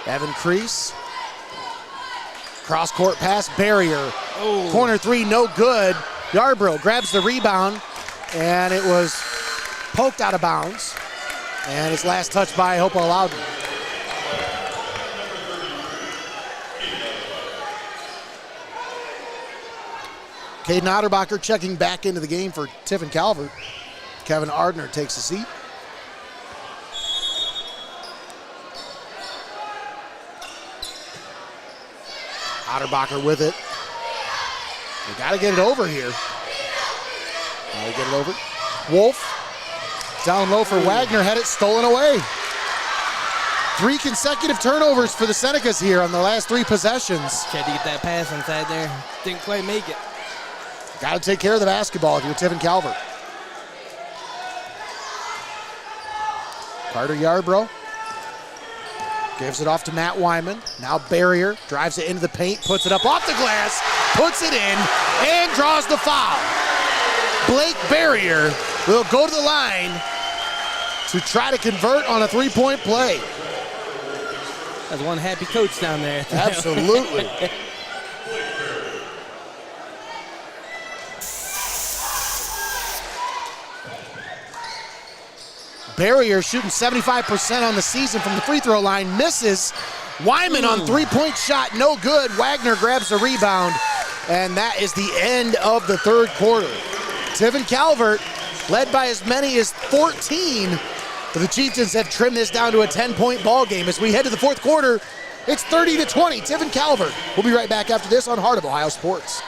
Evan Crease Cross-court pass, barrier. Corner three, no good. Yarbrough grabs the rebound, and it was poked out of bounds. And his last touch by Hopewell-Loudon. Caden Otterbacher checking back into the game for Tiffin Calvert. Kevin Ardner takes a seat. Otterbacher with it. They got to get it over here. Now they get it over. Wolf down low for Wagner, had it stolen away. 3 consecutive turnovers for the Senecas here on the last 3 possessions. Tried to get that pass inside there. Didn't quite make it. Got to take care of the basketball if you're Tiffin Calvert. Carter Yarbrough gives it off to Matt Wyman. Now Barrier drives it into the paint, puts it up off the glass, puts it in, and draws the foul. Blake Barrier will go to the line to try to convert on a 3-point play. That's one happy coach down there. Absolutely. Barrier shooting 75% on the season from the free throw line, misses. Wyman on 3-point shot, no good. Wagner grabs the rebound, and that is the end of the third quarter. Tiffin Calvert led by as many as 14, but the Chieftains have trimmed this down to a 10-point ball game. As we head to the fourth quarter, it's 30-20, Tiffin Calvert. We'll be right back after this on Heart of Ohio Sports.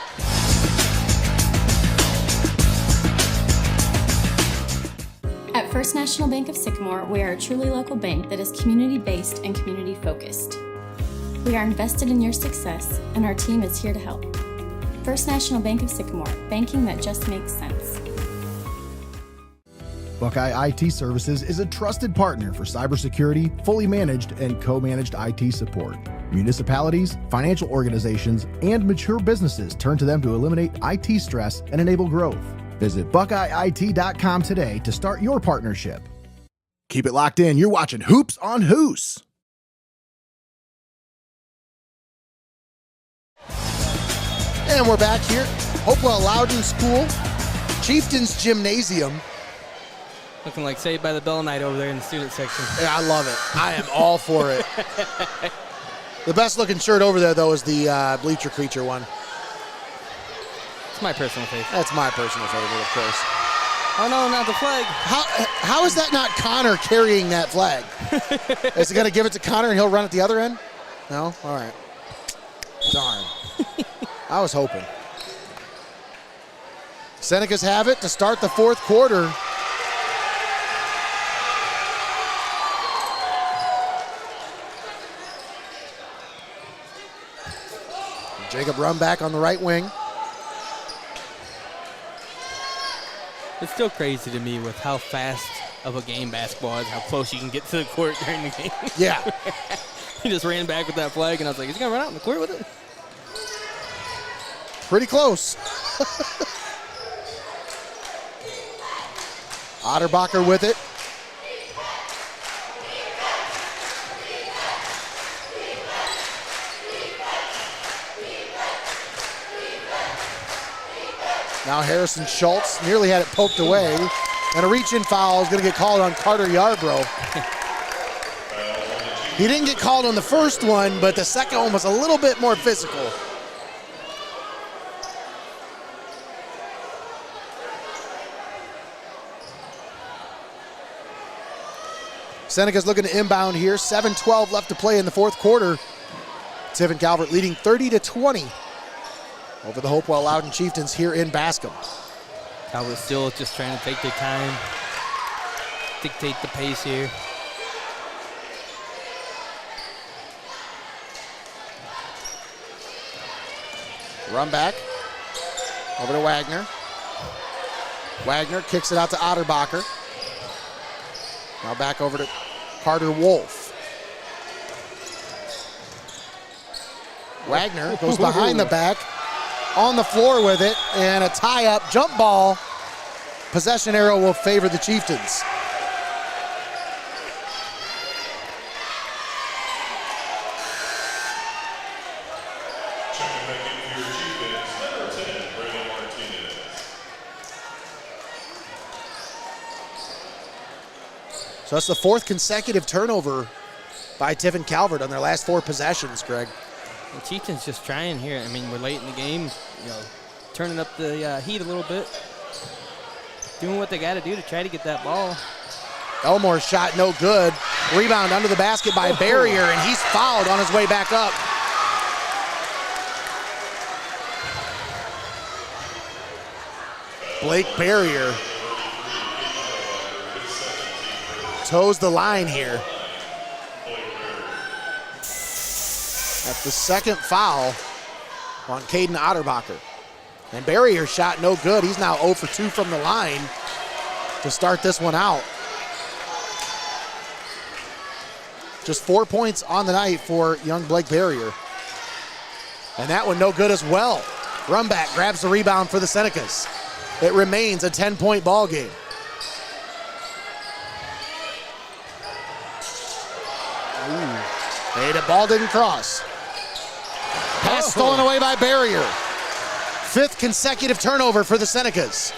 At First National Bank of Sycamore, we are a truly local bank that is community-based and community-focused. We are invested in your success, and our team is here to help. First National Bank of Sycamore, banking that just makes sense. Buckeye IT Services is a trusted partner for cybersecurity, fully managed and co-managed IT support. Municipalities, financial organizations, and mature businesses turn to them to eliminate IT stress and enable growth. Visit BuckeyeIT.com today to start your partnership. Keep it locked in. You're watching Hoops on Hoos. And we're back here. Hopewell-Loudon School, Chieftains Gymnasium. Looking like Saved by the Bell night over there in the student section. Yeah, I love it. I am all for it. The best looking shirt over there, though, is the Bleacher Creature one. It's my personal favorite. That's my personal favorite, of course. Oh, no, not the flag. How is that not Connor carrying that flag? Is he going to give it to Connor and he'll run at the other end? No? All right. Darn. I was hoping. Senecas have it to start the fourth quarter. Jacob Rumback on the right wing. It's still crazy to me with how fast of a game basketball is, how close you can get to the court during the game. Yeah. He just ran back with that flag, and I was like, is he going to run out in the court with it? Pretty close. Otterbacher with it. Now Harrison Schultz nearly had it poked away. And a reach-in foul is going to get called on Carter Yarbrough. He didn't get called on the first one, but the second one was a little bit more physical. Senecas looking to inbound here. 7:12 left to play in the fourth quarter. Tiffin Calvert leading 30-20 over the Hopewell-Loudon Chieftains here in Bascom. Calvert still just trying to take their time, dictate the pace here. Run back over to Wagner. Wagner kicks it out to Otterbacher. Now back over to Carter Wolf. Wagner goes behind the back, on the floor with it, and a tie-up jump ball. Possession arrow will favor the Chieftains. So that's the 4th consecutive turnover by Tiffin Calvert on their last 4 possessions, Greg. And Chieftains just trying here. I mean, we're late in the game, turning up the heat a little bit, doing what they got to do to try to get that ball. Elmore's shot no good. Rebound under the basket by Barrier, and he's fouled on his way back up. Blake Barrier toes the line here. That's the 2nd foul on Caden Otterbacher. And Barrier's shot no good. He's now 0 for 2 from the line to start this one out. Just 4 points on the night for young Blake Barrier. And that one no good as well. Rumback grabs the rebound for the Senecas. It remains a 10-point ball game. Hey, the ball didn't cross. Pass stolen away by Barrier. 5th consecutive turnover for the Senecas.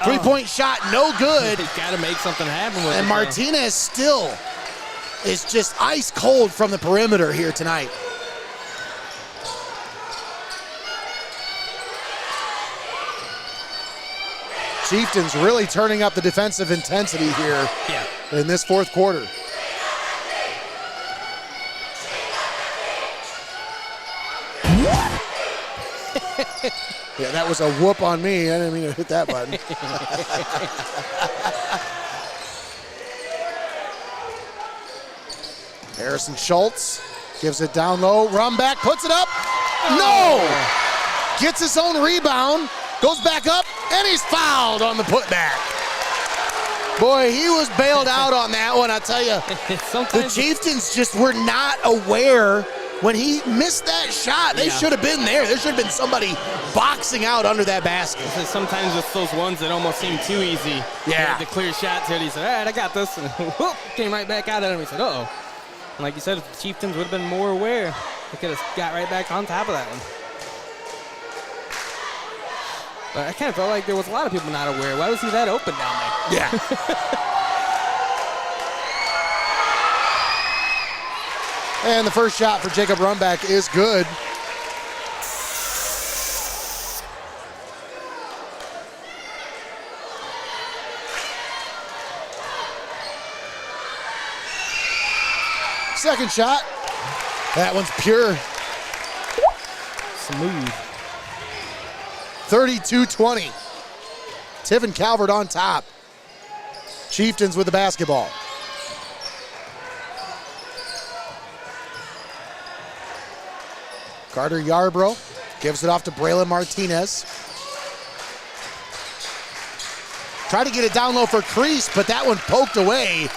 3-point shot, no good. He's got to make something happen with it. And Martinez still is just ice cold from the perimeter here tonight. Chieftains really turning up the defensive intensity here in this 4th quarter. Yeah, that was a whoop on me. I didn't mean to hit that button. Harrison Schultz gives it down low. Rumback puts it up. No! Gets his own rebound. Goes back up, and he's fouled on the putback. Boy, he was bailed out on that one, I tell you. The Chieftains just were not aware when he missed that shot. They should have been there. There should have been somebody boxing out under that basket. Sometimes it's those ones that almost seem too easy. Yeah. The clear shots here. He said, all right, I got this. And whoop, came right back out at him. He said, uh-oh. And like you said, if the Chieftains would have been more aware, they could have got right back on top of that one. But I kind of felt like there was a lot of people not aware. Why was he that open down there? Yeah. And the first shot for Jacob Rumback is good. Second shot. That one's pure. Smooth. 32-20. Tiffin Calvert on top. Chieftains with the basketball. Carter Yarbrough gives it off to Braylon Martinez. Tried to get it down low for Crease, but that one poked away.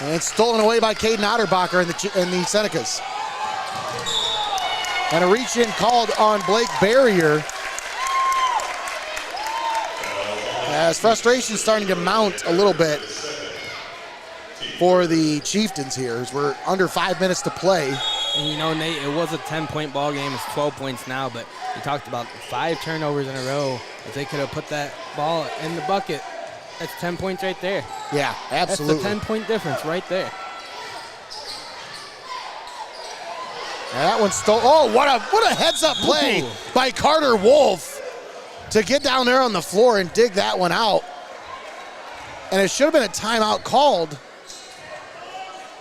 And it's stolen away by Caden Otterbacher and the Senecas. And a reach-in called on Blake Barrier. As frustration's starting to mount a little bit for the Chieftains here, as we're under 5 minutes to play. And you know, Nate, it was a 10-point ball game. It's 12 points now, but you talked about 5 turnovers in a row. If they could have put that ball in the bucket, that's 10 points right there. Yeah, absolutely. That's a 10-point difference right there. And that one stole. Oh, what a heads-up play by Carter Wolf to get down there on the floor and dig that one out. And it should have been a timeout called,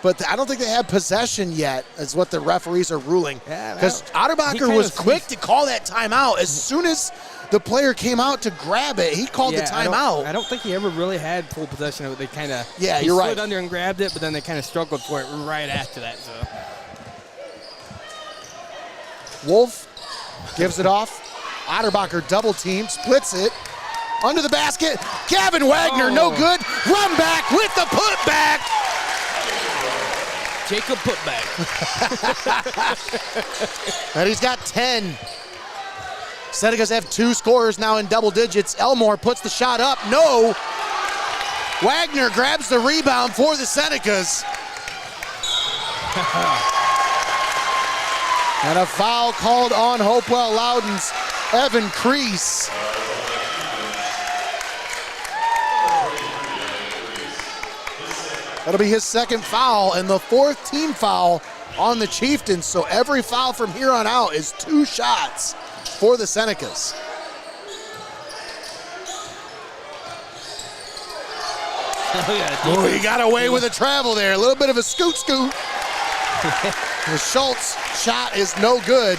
but I don't think they had possession yet, is what the referees are ruling. Because Otterbacher was quick to call that timeout. As soon as the player came out to grab it, he called the timeout. I don't think he ever really had full possession of it. They kind of you're right. slid under and grabbed it, but then they kind of struggled for it right after that. So Wolf gives it off. Otterbacher double team, splits it. Under the basket, Gavin Wagner, no good. Run back with the putback. Jacob putback. And he's got 10. Senecas have 2 scorers now in double digits. Elmore puts the shot up, no. Wagner grabs the rebound for the Senecas. And a foul called on Hopewell-Loudon's Evan Crease. That'll be his second foul and the fourth team foul on the Chieftains. So every foul from here on out is 2 shots for the Senecas. Oh, he got away with a travel there. A little bit of a scoot. The Schultz shot is no good,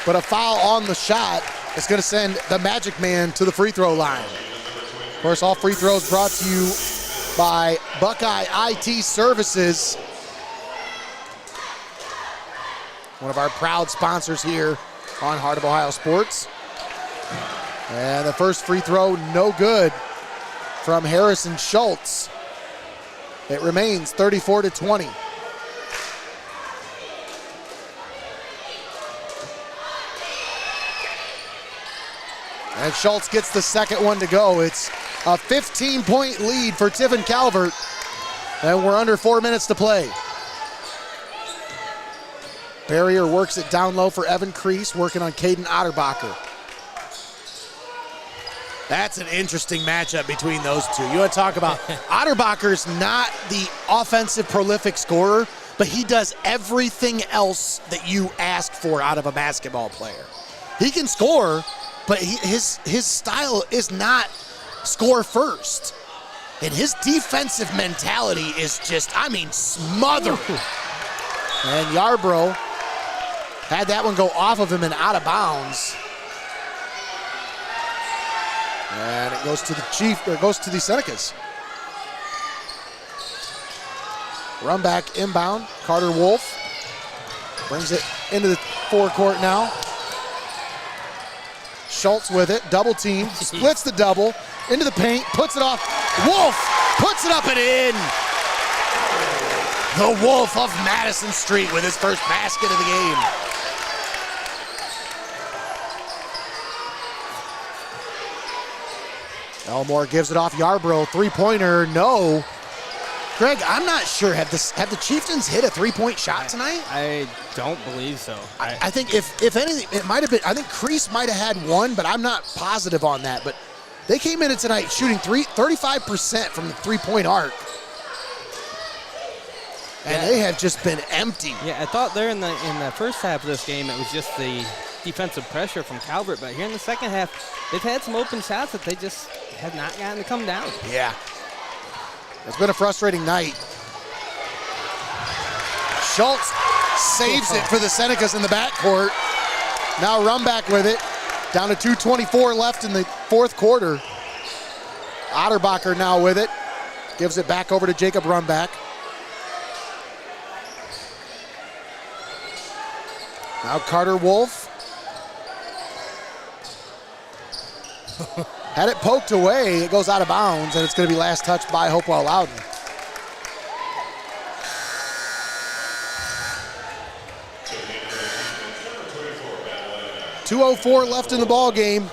but a foul on the shot is going to send the Magic Man to the free throw line. Of course, all free throws brought to you by Buckeye IT Services, one of our proud sponsors here on Heart of Ohio Sports. And the first free throw, no good from Harrison Schultz. It remains 34-20. And Schultz gets the second one to go. It's a 15-point lead for Tiffin Calvert, and we're under 4 minutes to play. Barrier works it down low for Evan Kreese, working on Caden Otterbacher. That's an interesting matchup between those two. You want to talk about Otterbacher's not the offensive prolific scorer, but he does everything else that you ask for out of a basketball player. He can score, but his style is not score first. And his defensive mentality is just, smothering. And Yarbrough had that one go off of him and out of bounds. And it goes to the Senecas. Run back inbound. Carter Wolf brings it into the forecourt now. Schultz with it, double team, splits the double, into the paint, puts it off. Wolf puts it up and in. The Wolf of Madison Street with his first basket of the game. Elmore gives it off. Yarbrough, three-pointer, no. Greg, I'm not sure. Have the Chieftains hit a three-point shot tonight? I don't believe so. I think if anything, it might have been. I think Kreese might have had one, but I'm not positive on that. But they came in tonight shooting 35% from the three-point arc, and they have just been empty. Yeah, I thought there in the first half of this game it was just the defensive pressure from Calvert, but here in the second half they've had some open shots that they just have not gotten to come down. Yeah. It's been a frustrating night. Schultz saves it for the Senecas in the backcourt. Now Rumback with it. Down to 2:24 left in the fourth quarter. Otterbacher now with it. Gives it back over to Jacob Rumback. Now Carter Wolf. Had it poked away, it goes out of bounds, and it's going to be last touched by Hopewell-Loudon. .204 left in the ball game.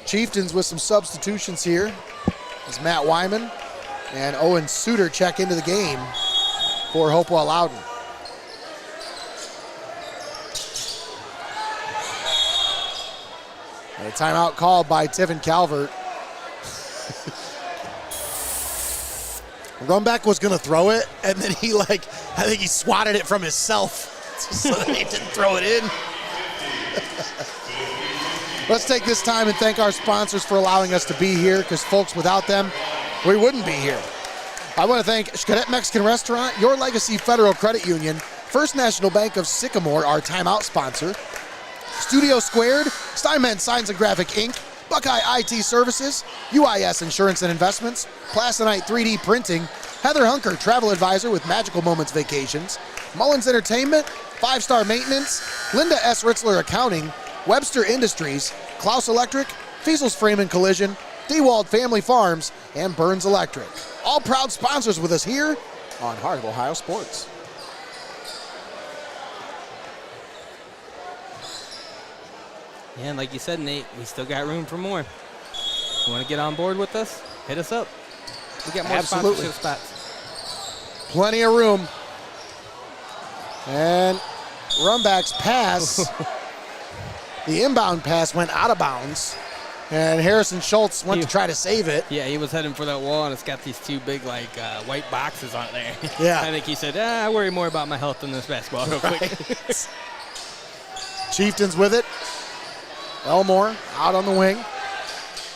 Chieftains with some substitutions here as Matt Wyman and Owen Suter check into the game for Hopewell-Loudon. And a timeout called by Tiffin Calvert. Rumback was going to throw it, and then I think he swatted it from himself so that he didn't throw it in. Let's take this time and thank our sponsors for allowing us to be here, because, folks, without them, we wouldn't be here. I want to thank Xcaret Mexican Restaurant, Your Legacy Federal Credit Union, First National Bank of Sycamore, our timeout sponsor, Studio Squared, Steinmetz Signs and Graphic Inc., Buckeye IT Services, UIS Insurance and Investments, Plasonite 3D Printing, Heather Hunker, Travel Advisor with Magical Moments Vacations, Mullins Entertainment, 5-Star Maintenance, Linda S. Ritzler Accounting, Webster Industries, Clouse Electric, Feasel's Frame and Collision, Dewald Family Farms, and Burns Electric. All proud sponsors with us here on Heart of Ohio Sports. Yeah, and like you said, Nate, we still got room for more. You want to get on board with us? Hit us up. We got more sponsorship spots. Plenty of room. And Rumback's pass, the inbound pass went out of bounds. And Harrison Schultz went to try to save it. Yeah, he was heading for that wall, and it's got these two big, like, white boxes on it there. Yeah. I think he said, I worry more about my health than this basketball real quick. Chieftains with it. Elmore out on the wing.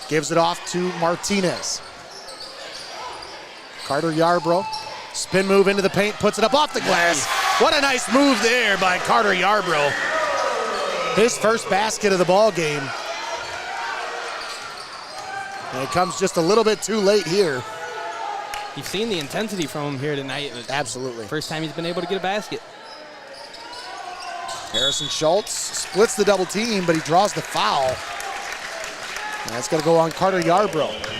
Gives it off to Martinez. Carter Yarbrough. Spin move into the paint, puts it up off the glass. What a nice move there by Carter Yarbrough. His first basket of the ball game. And it comes just a little bit too late here. You've seen the intensity from him here tonight. Absolutely. First time he's been able to get a basket. Harrison Schultz splits the double team, but he draws the foul. And that's going to go on Carter Yarbrough.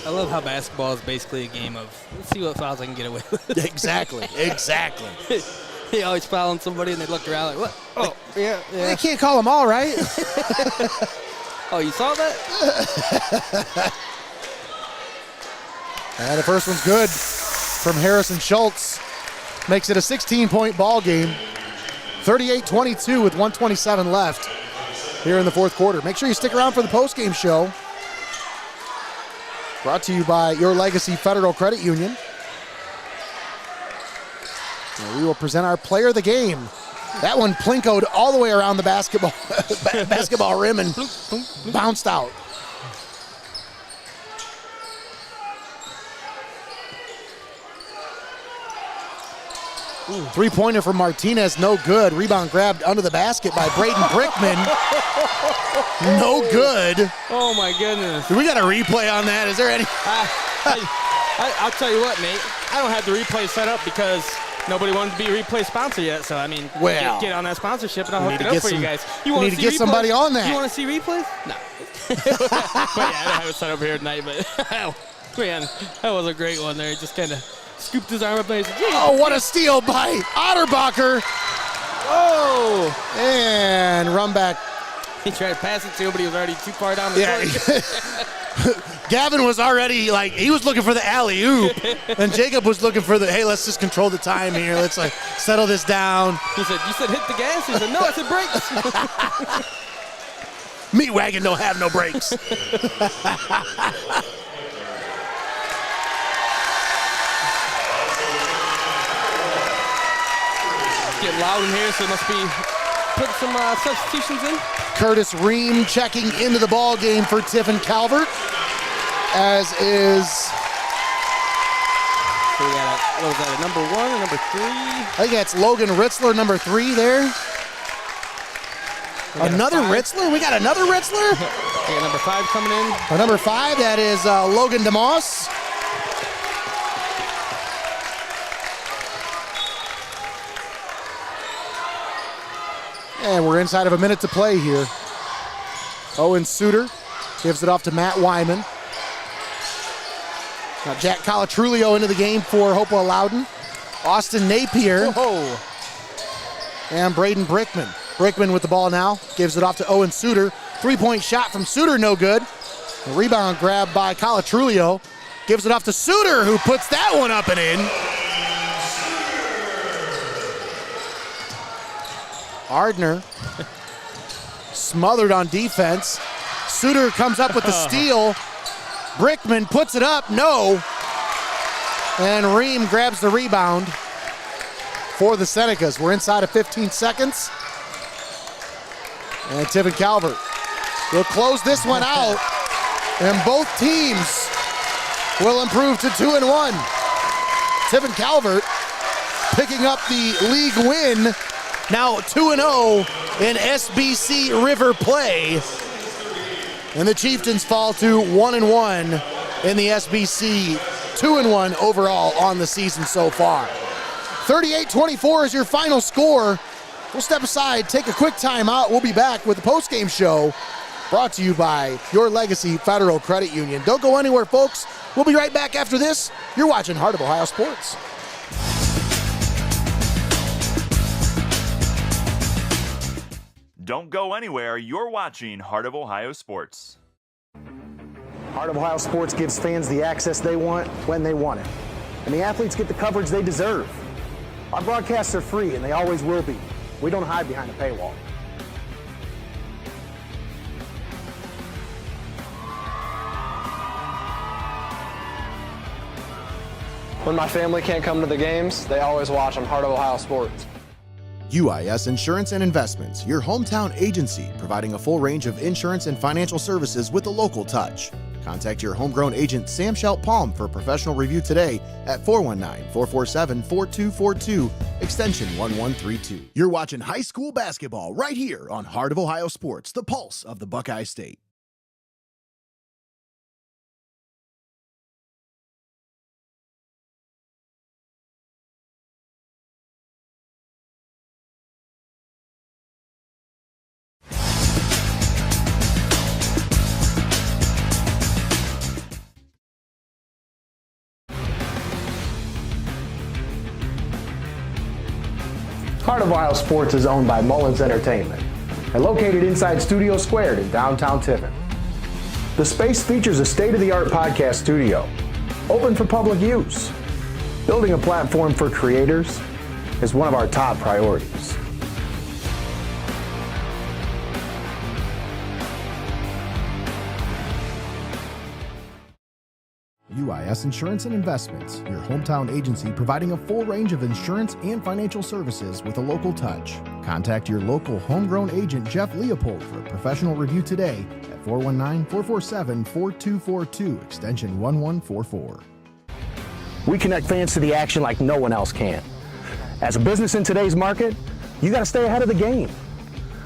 I love how basketball is basically a game of, let's see what fouls I can get away with. Exactly. He always fouling somebody, and they look around like, what? Oh, yeah. They can't call them all, right? Oh, you saw that? And the first one's good from Harrison Schultz. Makes it a 16-point ball game. 38-22 with 1:27 left here in the fourth quarter. Make sure you stick around for the postgame show. Brought to you by Your Legacy Federal Credit Union. And we will present our player of the game. That one plinkoed all the way around the basketball rim and bounced out. Three-pointer from Martinez, no good. Rebound grabbed under the basket by Braden Brickman. No good. Oh, my goodness. Do we got a replay on that? Is there any? I'll tell you what, Nate. I don't have the replay set up because nobody wanted to be a replay sponsor yet. So, I mean, get on that sponsorship and I'll hook it up for you guys. You need to get somebody on that. You want to see replays? No. But, yeah, I don't have it set up here tonight. But, man, that was a great one there. Just kind of scooped his arm up and he said, oh, what a steal by Otterbacher. Oh, and run back. He tried to pass it to him, but he was already too far down the court. Gavin was already he was looking for the alley-oop, and Jacob was looking for the, hey, let's just control the time here. Let's settle this down. He said, you said hit the gas? He said, no, I said brakes. Meat wagon don't have no brakes. Get loud in here, so it must be putting some substitutions in. Curtis Ream checking into the ball game for Tiffin Calvert, as is. So we got what was that, a number 1 or number 3? I think that's Logan Ritzler, number 3 there. Another Ritzler? We got another Ritzler? We got number 5 coming in. Number 5, that is Logan DeMoss. And we're inside of a minute to play here. Owen Suter gives it off to Matt Wyman. Now Jack Calatrulio into the game for Hopewell-Loudon. Austin Napier. Whoa. And Braden Brickman. Brickman with the ball now. Gives it off to Owen Suter. Three-point shot from Suter, no good. A rebound grab by Calatrulio. Gives it off to Suter, who puts that one up and in. Ardner smothered on defense. Suter comes up with the steal. Brickman puts it up, no. And Ream grabs the rebound for the Senecas. We're inside of 15 seconds. And Tiffin Calvert will close this one out. And both teams will improve to 2-1. Tiffin Calvert picking up the league win. Now 2-0 in SBC River play. And the Chieftains fall to 1-1 in the SBC. 2-1 overall on the season so far. 38-24 is your final score. We'll step aside, take a quick timeout. We'll be back with the postgame show brought to you by Your Legacy Federal Credit Union. Don't go anywhere, folks. We'll be right back after this. You're watching Heart of Ohio Sports. Don't go anywhere. You're watching Heart of Ohio Sports. Heart of Ohio Sports gives fans the access they want when they want it. And the athletes get the coverage they deserve. Our broadcasts are free, and they always will be. We don't hide behind a paywall. When my family can't come to the games, they always watch on Heart of Ohio Sports. UIS Insurance and Investments, your hometown agency providing a full range of insurance and financial services with a local touch. Contact your homegrown agent Sam Schelt Palm for a professional review today at 419-447-4242, extension 1132. You're watching high school basketball right here on Heart of Ohio Sports, the pulse of the Buckeye State. Heart of Ohio Sports is owned by Mullins Entertainment and located inside Studio Squared in downtown Tiffin. The space features a state-of-the-art podcast studio, open for public use. Building a platform for creators is one of our top priorities. UIS Insurance and Investments, your hometown agency providing a full range of insurance and financial services with a local touch. Contact your local homegrown agent Jeff Leopold for a professional review today at 419-447-4242, extension 1144. We connect fans to the action like no one else can. As a business in today's market, you got to stay ahead of the game.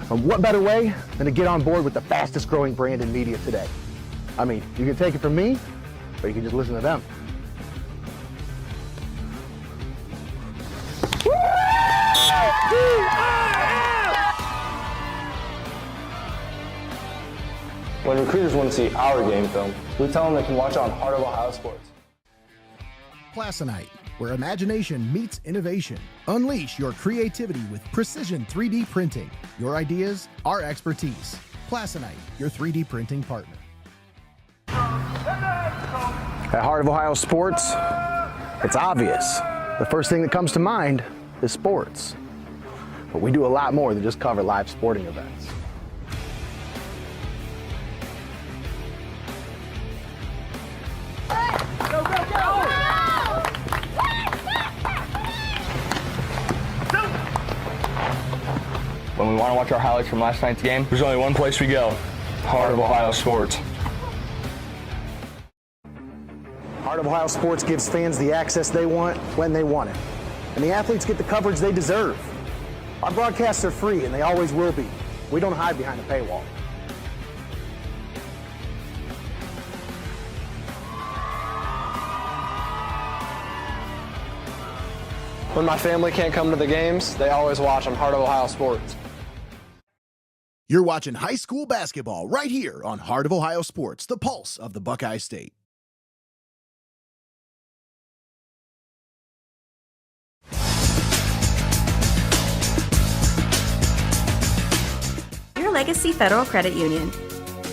And what better way than to get on board with the fastest growing brand in media today? I mean, you can take it from me, or you can just listen to them. When recruiters want to see our game film, we tell them they can watch it on Heart of Ohio Sports. Plasonite, where imagination meets innovation. Unleash your creativity with precision 3D printing. Your ideas, our expertise. Plasonite, your 3D printing partner. At Heart of Ohio Sports, it's obvious. The first thing that comes to mind is sports. But we do a lot more than just cover live sporting events. Go, go, go! When we want to watch our highlights from last night's game, there's only one place we go: Heart of Ohio Sports. Heart of Ohio Sports gives fans the access they want when they want it. And the athletes get the coverage they deserve. Our broadcasts are free and they always will be. We don't hide behind a paywall. When my family can't come to the games, they always watch on Heart of Ohio Sports. You're watching high school basketball right here on Heart of Ohio Sports, the pulse of the Buckeye State. Your Legacy Federal Credit Union.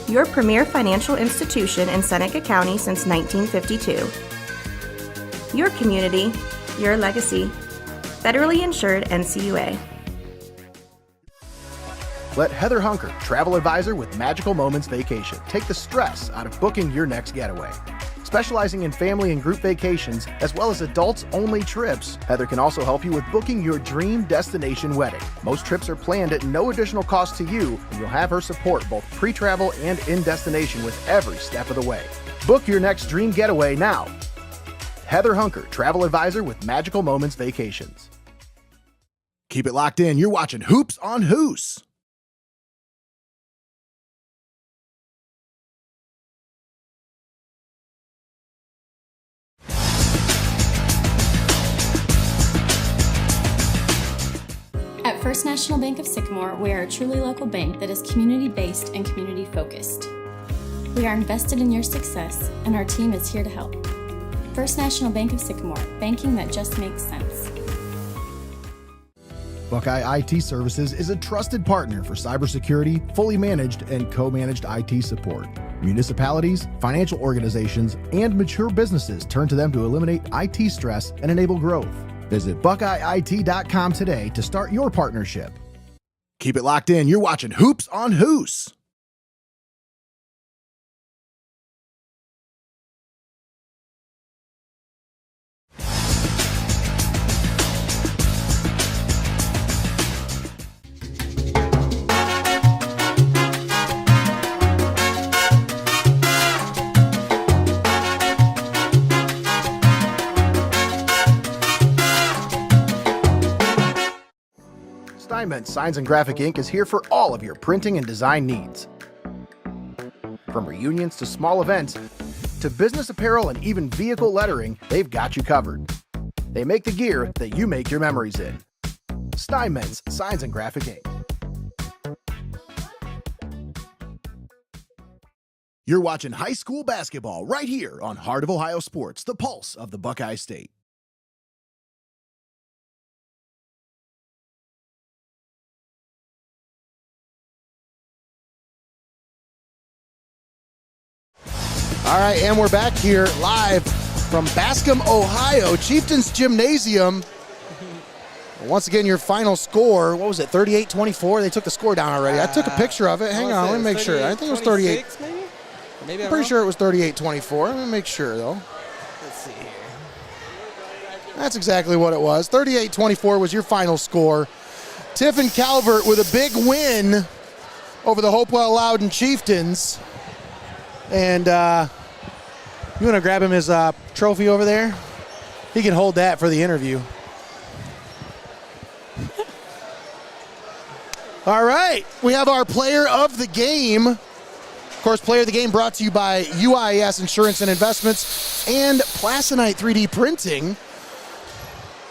Your premier financial institution in Seneca County since 1952. Your community, your legacy. Federally insured NCUA. Let Heather Hunker, travel advisor with Magical Moments Vacation, take the stress out of booking your next getaway. Specializing in family and group vacations, as well as adults-only trips, Heather can also help you with booking your dream destination wedding. Most trips are planned at no additional cost to you, and you'll have her support both pre-travel and in-destination with every step of the way. Book your next dream getaway now. Heather Hunker, travel advisor with Magical Moments Vacations. Keep it locked in. You're watching Hoops on Hoos. At First National Bank of Sycamore, we are a truly local bank that is community-based and community-focused. We are invested in your success, and our team is here to help. First National Bank of Sycamore, banking that just makes sense. Buckeye IT Services is a trusted partner for cybersecurity, fully managed and co-managed IT support. Municipalities, financial organizations, and mature businesses turn to them to eliminate IT stress and enable growth. Visit BuckeyeIT.com today to start your partnership. Keep it locked in. You're watching Hoops on Hoos. Steinmetz Signs and Graphic Inc. is here for all of your printing and design needs. From reunions to small events, to business apparel and even vehicle lettering, they've got you covered. They make the gear that you make your memories in. Steinmetz Signs and Graphic Inc. You're watching high school basketball right here on Heart of Ohio Sports, the pulse of the Buckeye State. All right, and we're back here live from Bascom, Ohio, Chieftains Gymnasium. Once again, your final score, what was it, 38-24? They took the score down already. I took a picture of it. Hang on, let me make sure. I think it was 38. Maybe I'm pretty sure it was 38-24. Let me make sure, though. Let's see here. That's exactly what it was. 38-24 was your final score. Tiffin Calvert with a big win over the Hopewell-Loudon Chieftains. And you want to grab him his trophy over there? He can hold that for the interview. All right, we have our player of the game. Of course, player of the game brought to you by UIS Insurance and Investments and Plasonite 3D Printing.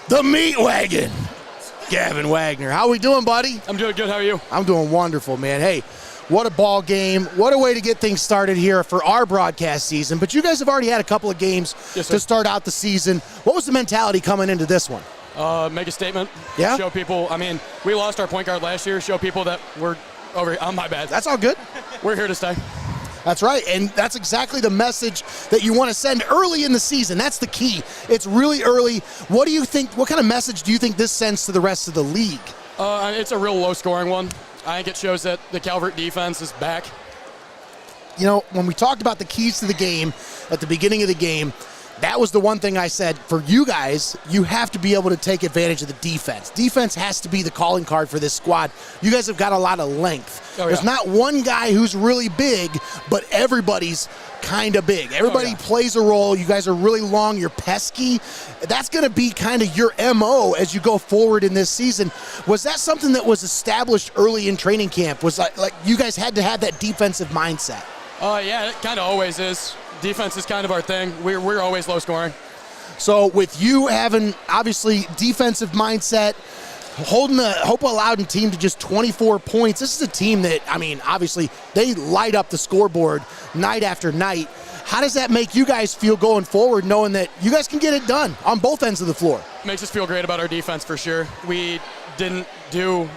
The Meat Wagon, Gavin Wagner. How we doing, buddy? I'm doing good. How are you? I'm doing wonderful, man. Hey, what a ball game. What a way to get things started here for our broadcast season. But you guys have already had a couple of games to start out the season. What was the mentality coming into this one? Make a statement. Yeah? Show people. I mean, we lost our point guard last year. Show people that we're over. Oh, my bad. That's all good. We're here to stay. That's right, and that's exactly the message that you want to send early in the season. That's the key. It's really early. What do you think? What kind of message do you think this sends to the rest of the league? It's a real low-scoring one. I think it shows that the Calvert defense is back. You know, when we talked about the keys to the game at the beginning of the game, that was the one thing I said. For you guys, you have to be able to take advantage of the defense. Defense has to be the calling card for this squad. You guys have got a lot of length. There's not one guy who's really big, but everybody's kind of big. Everybody plays a role. You guys are really long. You're pesky. That's going to be kind of your MO as you go forward in this season. Was that something that was established early in training camp? Was like you guys had to have that defensive mindset? Yeah, it kind of always is. Defense is kind of our thing. We're always low scoring. So with you having, obviously, defensive mindset, holding the Hopewell-Loudon team to just 24 points, this is a team that, I mean, obviously, they light up the scoreboard night after night. How does that make you guys feel going forward, knowing that you guys can get it done on both ends of the floor? Makes us feel great about our defense for sure. We didn't do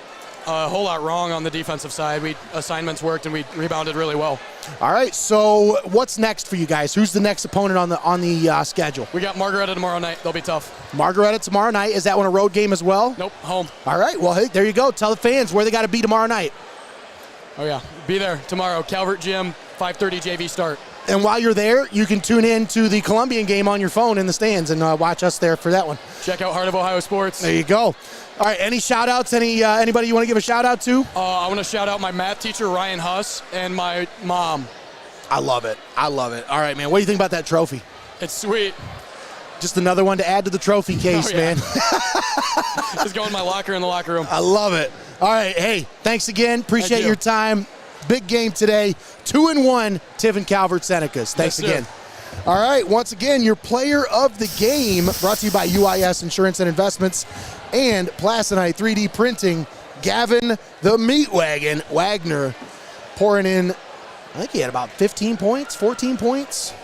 a whole lot wrong on the defensive side. Assignments worked and we rebounded really well. All right, so what's next for you guys? Who's the next opponent on the schedule? We got Margaretta tomorrow night. They'll be tough. Margaretta tomorrow night. Is that one a road game as well? Nope, home. All right, well, hey, there you go. Tell the fans where they got to be tomorrow night. Oh, yeah. Be there tomorrow. Calvert Gym, 5:30 JV start. And while you're there, you can tune in to the Columbian game on your phone in the stands and watch us there for that one. Check out Heart of Ohio Sports. There you go. All right, any shout-outs? Anybody you want to give a shout-out to? I want to shout out my math teacher, Ryan Huss, and my mom. I love it. I love it. All right, man, what do you think about that trophy? It's sweet. Just another one to add to the trophy case, man. Just go in my locker in the locker room. I love it. All right, hey, thanks again. Appreciate your time. Big game today. 2-1, Tiffin Calvert Senecas. Thanks again. All right, once again, your player of the game brought to you by UIS Insurance and Investments and Plasonite 3D Printing. Gavin, the Meat Wagon, Wagner, pouring in, I think he had about 15 points, 14 points.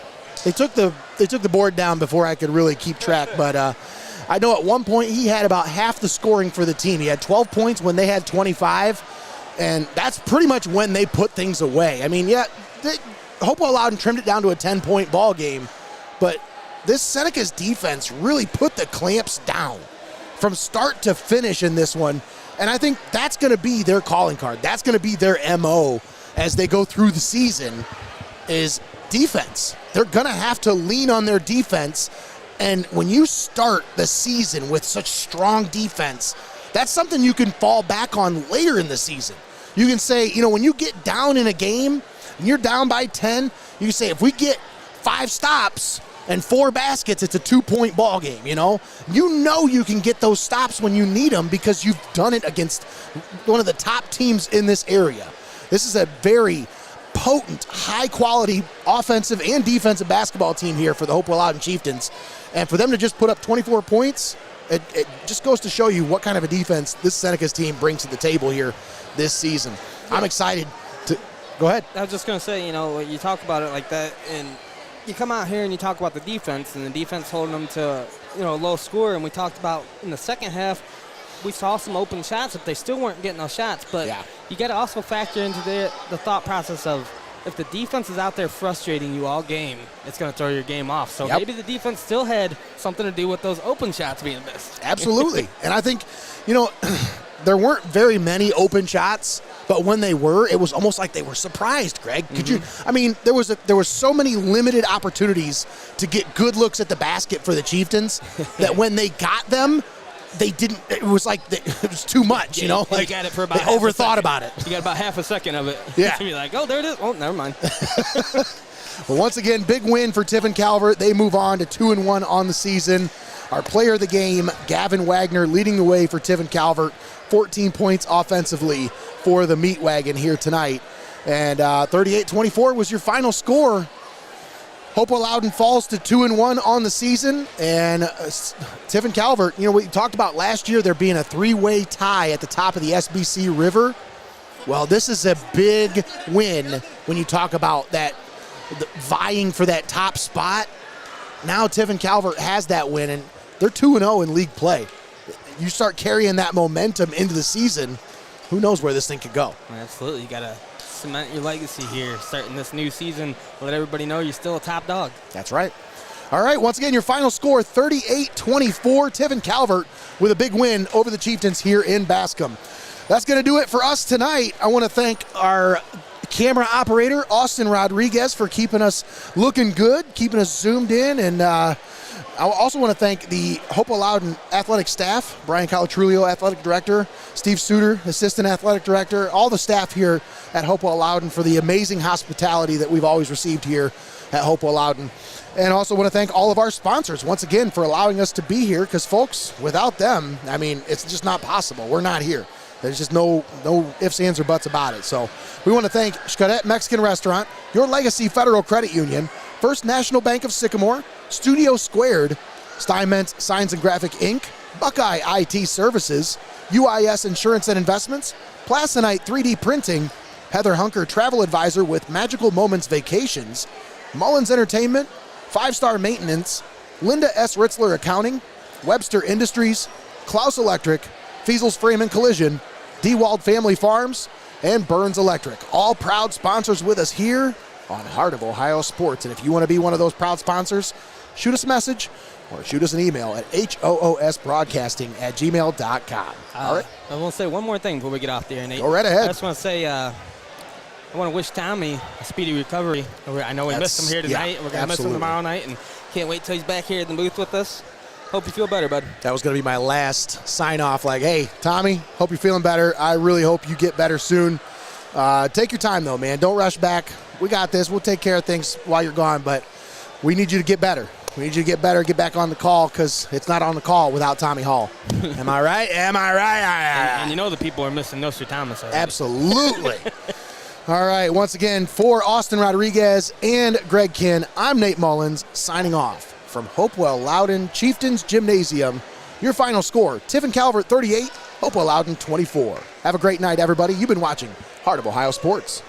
They took the board down before I could really keep track, but I know at one point he had about half the scoring for the team. He had 12 points when they had 25, and that's pretty much when they put things away. I mean, Hopewell-Loudon trimmed it down to a 10-point ball game, but this Senecas defense really put the clamps down from start to finish in this one, and I think that's going to be their calling card. That's going to be their MO as they go through the season is defense. They're going to have to lean on their defense, and when you start the season with such strong defense, that's something you can fall back on later in the season. You can say, when you get down in a game and you're down by 10, you can say, if we get 5 stops and 4 baskets, it's a 2-point ball game, you know? You know you can get those stops when you need them because you've done it against one of the top teams in this area. This is a very potent, high-quality offensive and defensive basketball team here for the Hopewell-Loudon Chieftains. And for them to just put up 24 points, it just goes to show you what kind of a defense this Senecas team brings to the table here this season. I'm excited to – go ahead. I was just going to say, you know, you talk about it like that, and you come out here and you talk about the defense, and the defense holding them to, you know, a low score. And we talked about in the second half, we saw some open shots, but they still weren't getting those shots. But you got to also factor into the thought process of if the defense is out there frustrating you all game, it's going to throw your game off. So maybe the defense still had something to do with those open shots being missed. Absolutely. And I think, you know, there weren't very many open shots, but when they were, it was almost like they were surprised, Greg. Could you? I mean, there was so many limited opportunities to get good looks at the basket for the Chieftains that when they got them, they didn't. It was like it was too much, you know. Like you got it for about they overthought about it. You got about half a second of it. Yeah. You're like, oh, there it is. Oh, never mind. Well, once again, big win for Tiffin Calvert. They move on to 2-1 on the season. Our player of the game, Gavin Wagner, leading the way for Tiffin Calvert. 14 points offensively for the Meat Wagon here tonight. And 38-24 was your final score. Hopewell-Loudon falls to 2-1 on the season. And Tiffin Calvert, you know, we talked about last year there being a 3-way tie at the top of the SBC River. Well, this is a big win when you talk about that vying for that top spot. Now Tiffin Calvert has that win, and they're 2-0 in league play. You start carrying that momentum into the season, who knows where this thing could go. Absolutely. You got to cement your legacy here, starting this new season. Let everybody know you're still a top dog. That's right. All right, once again, your final score, 38-24. Tiffin Calvert with a big win over the Chieftains here in Bascom. That's going to do it for us tonight. I want to thank our camera operator, Austin Rodriguez, for keeping us looking good, keeping us zoomed in. And I also want to thank the Hopewell-Loudon athletic staff, Brian Calatrulio, athletic director, Steve Suter, assistant athletic director, all the staff here at Hopewell-Loudon for the amazing hospitality that we've always received here at Hopewell-Loudon. And also want to thank all of our sponsors once again for allowing us to be here, because folks, without them, I mean, it's just not possible. We're not here. There's just no ifs, ands, or buts about it. So we want to thank Xcaret Mexican Restaurant, Your Legacy Federal Credit Union, First National Bank of Sycamore, Studio Squared, Steinmetz Signs and Graphic Inc., Buckeye IT Services, UIS Insurance and Investments, Plasonite 3D Printing, Heather Hunker Travel Advisor with Magical Moments Vacations, Mullins Entertainment, 5-Star Maintenance, Linda S. Ritzler Accounting, Webster Industries, Clouse Electric, Feasel's Frame and Collision, Dewald Family Farms, and Burns Electric. All proud sponsors with us here on Heart of Ohio Sports. And if you want to be one of those proud sponsors, shoot us a message or shoot us an email at hoosbroadcasting@gmail.com. All right. I want to say one more thing before we get off there, Nate. Go right ahead. I just want to say I want to wish Tommy a speedy recovery. I know we missed him here tonight. We're going to miss him tomorrow night, and can't wait till he's back here in the booth with us. Hope you feel better, bud. That was going to be my last sign-off. Like, hey, Tommy, hope you're feeling better. I really hope you get better soon. Take your time, though, man. Don't rush back. We got this. We'll take care of things while you're gone, but we need you to get better. We need you to get better, get back on the call, because it's not on the call without Tommy Hall. Am I right? Am I right? And you know the people are missing Nostradamus already. Absolutely. All right, once again, for Austin Rodriguez and Greg Kinn, I'm Nate Mullins, signing off from Hopewell-Loudon Chieftains Gymnasium. Your final score, Tiffin Calvert 38, Hopewell-Loudon 24. Have a great night, everybody. You've been watching Heart of Ohio Sports.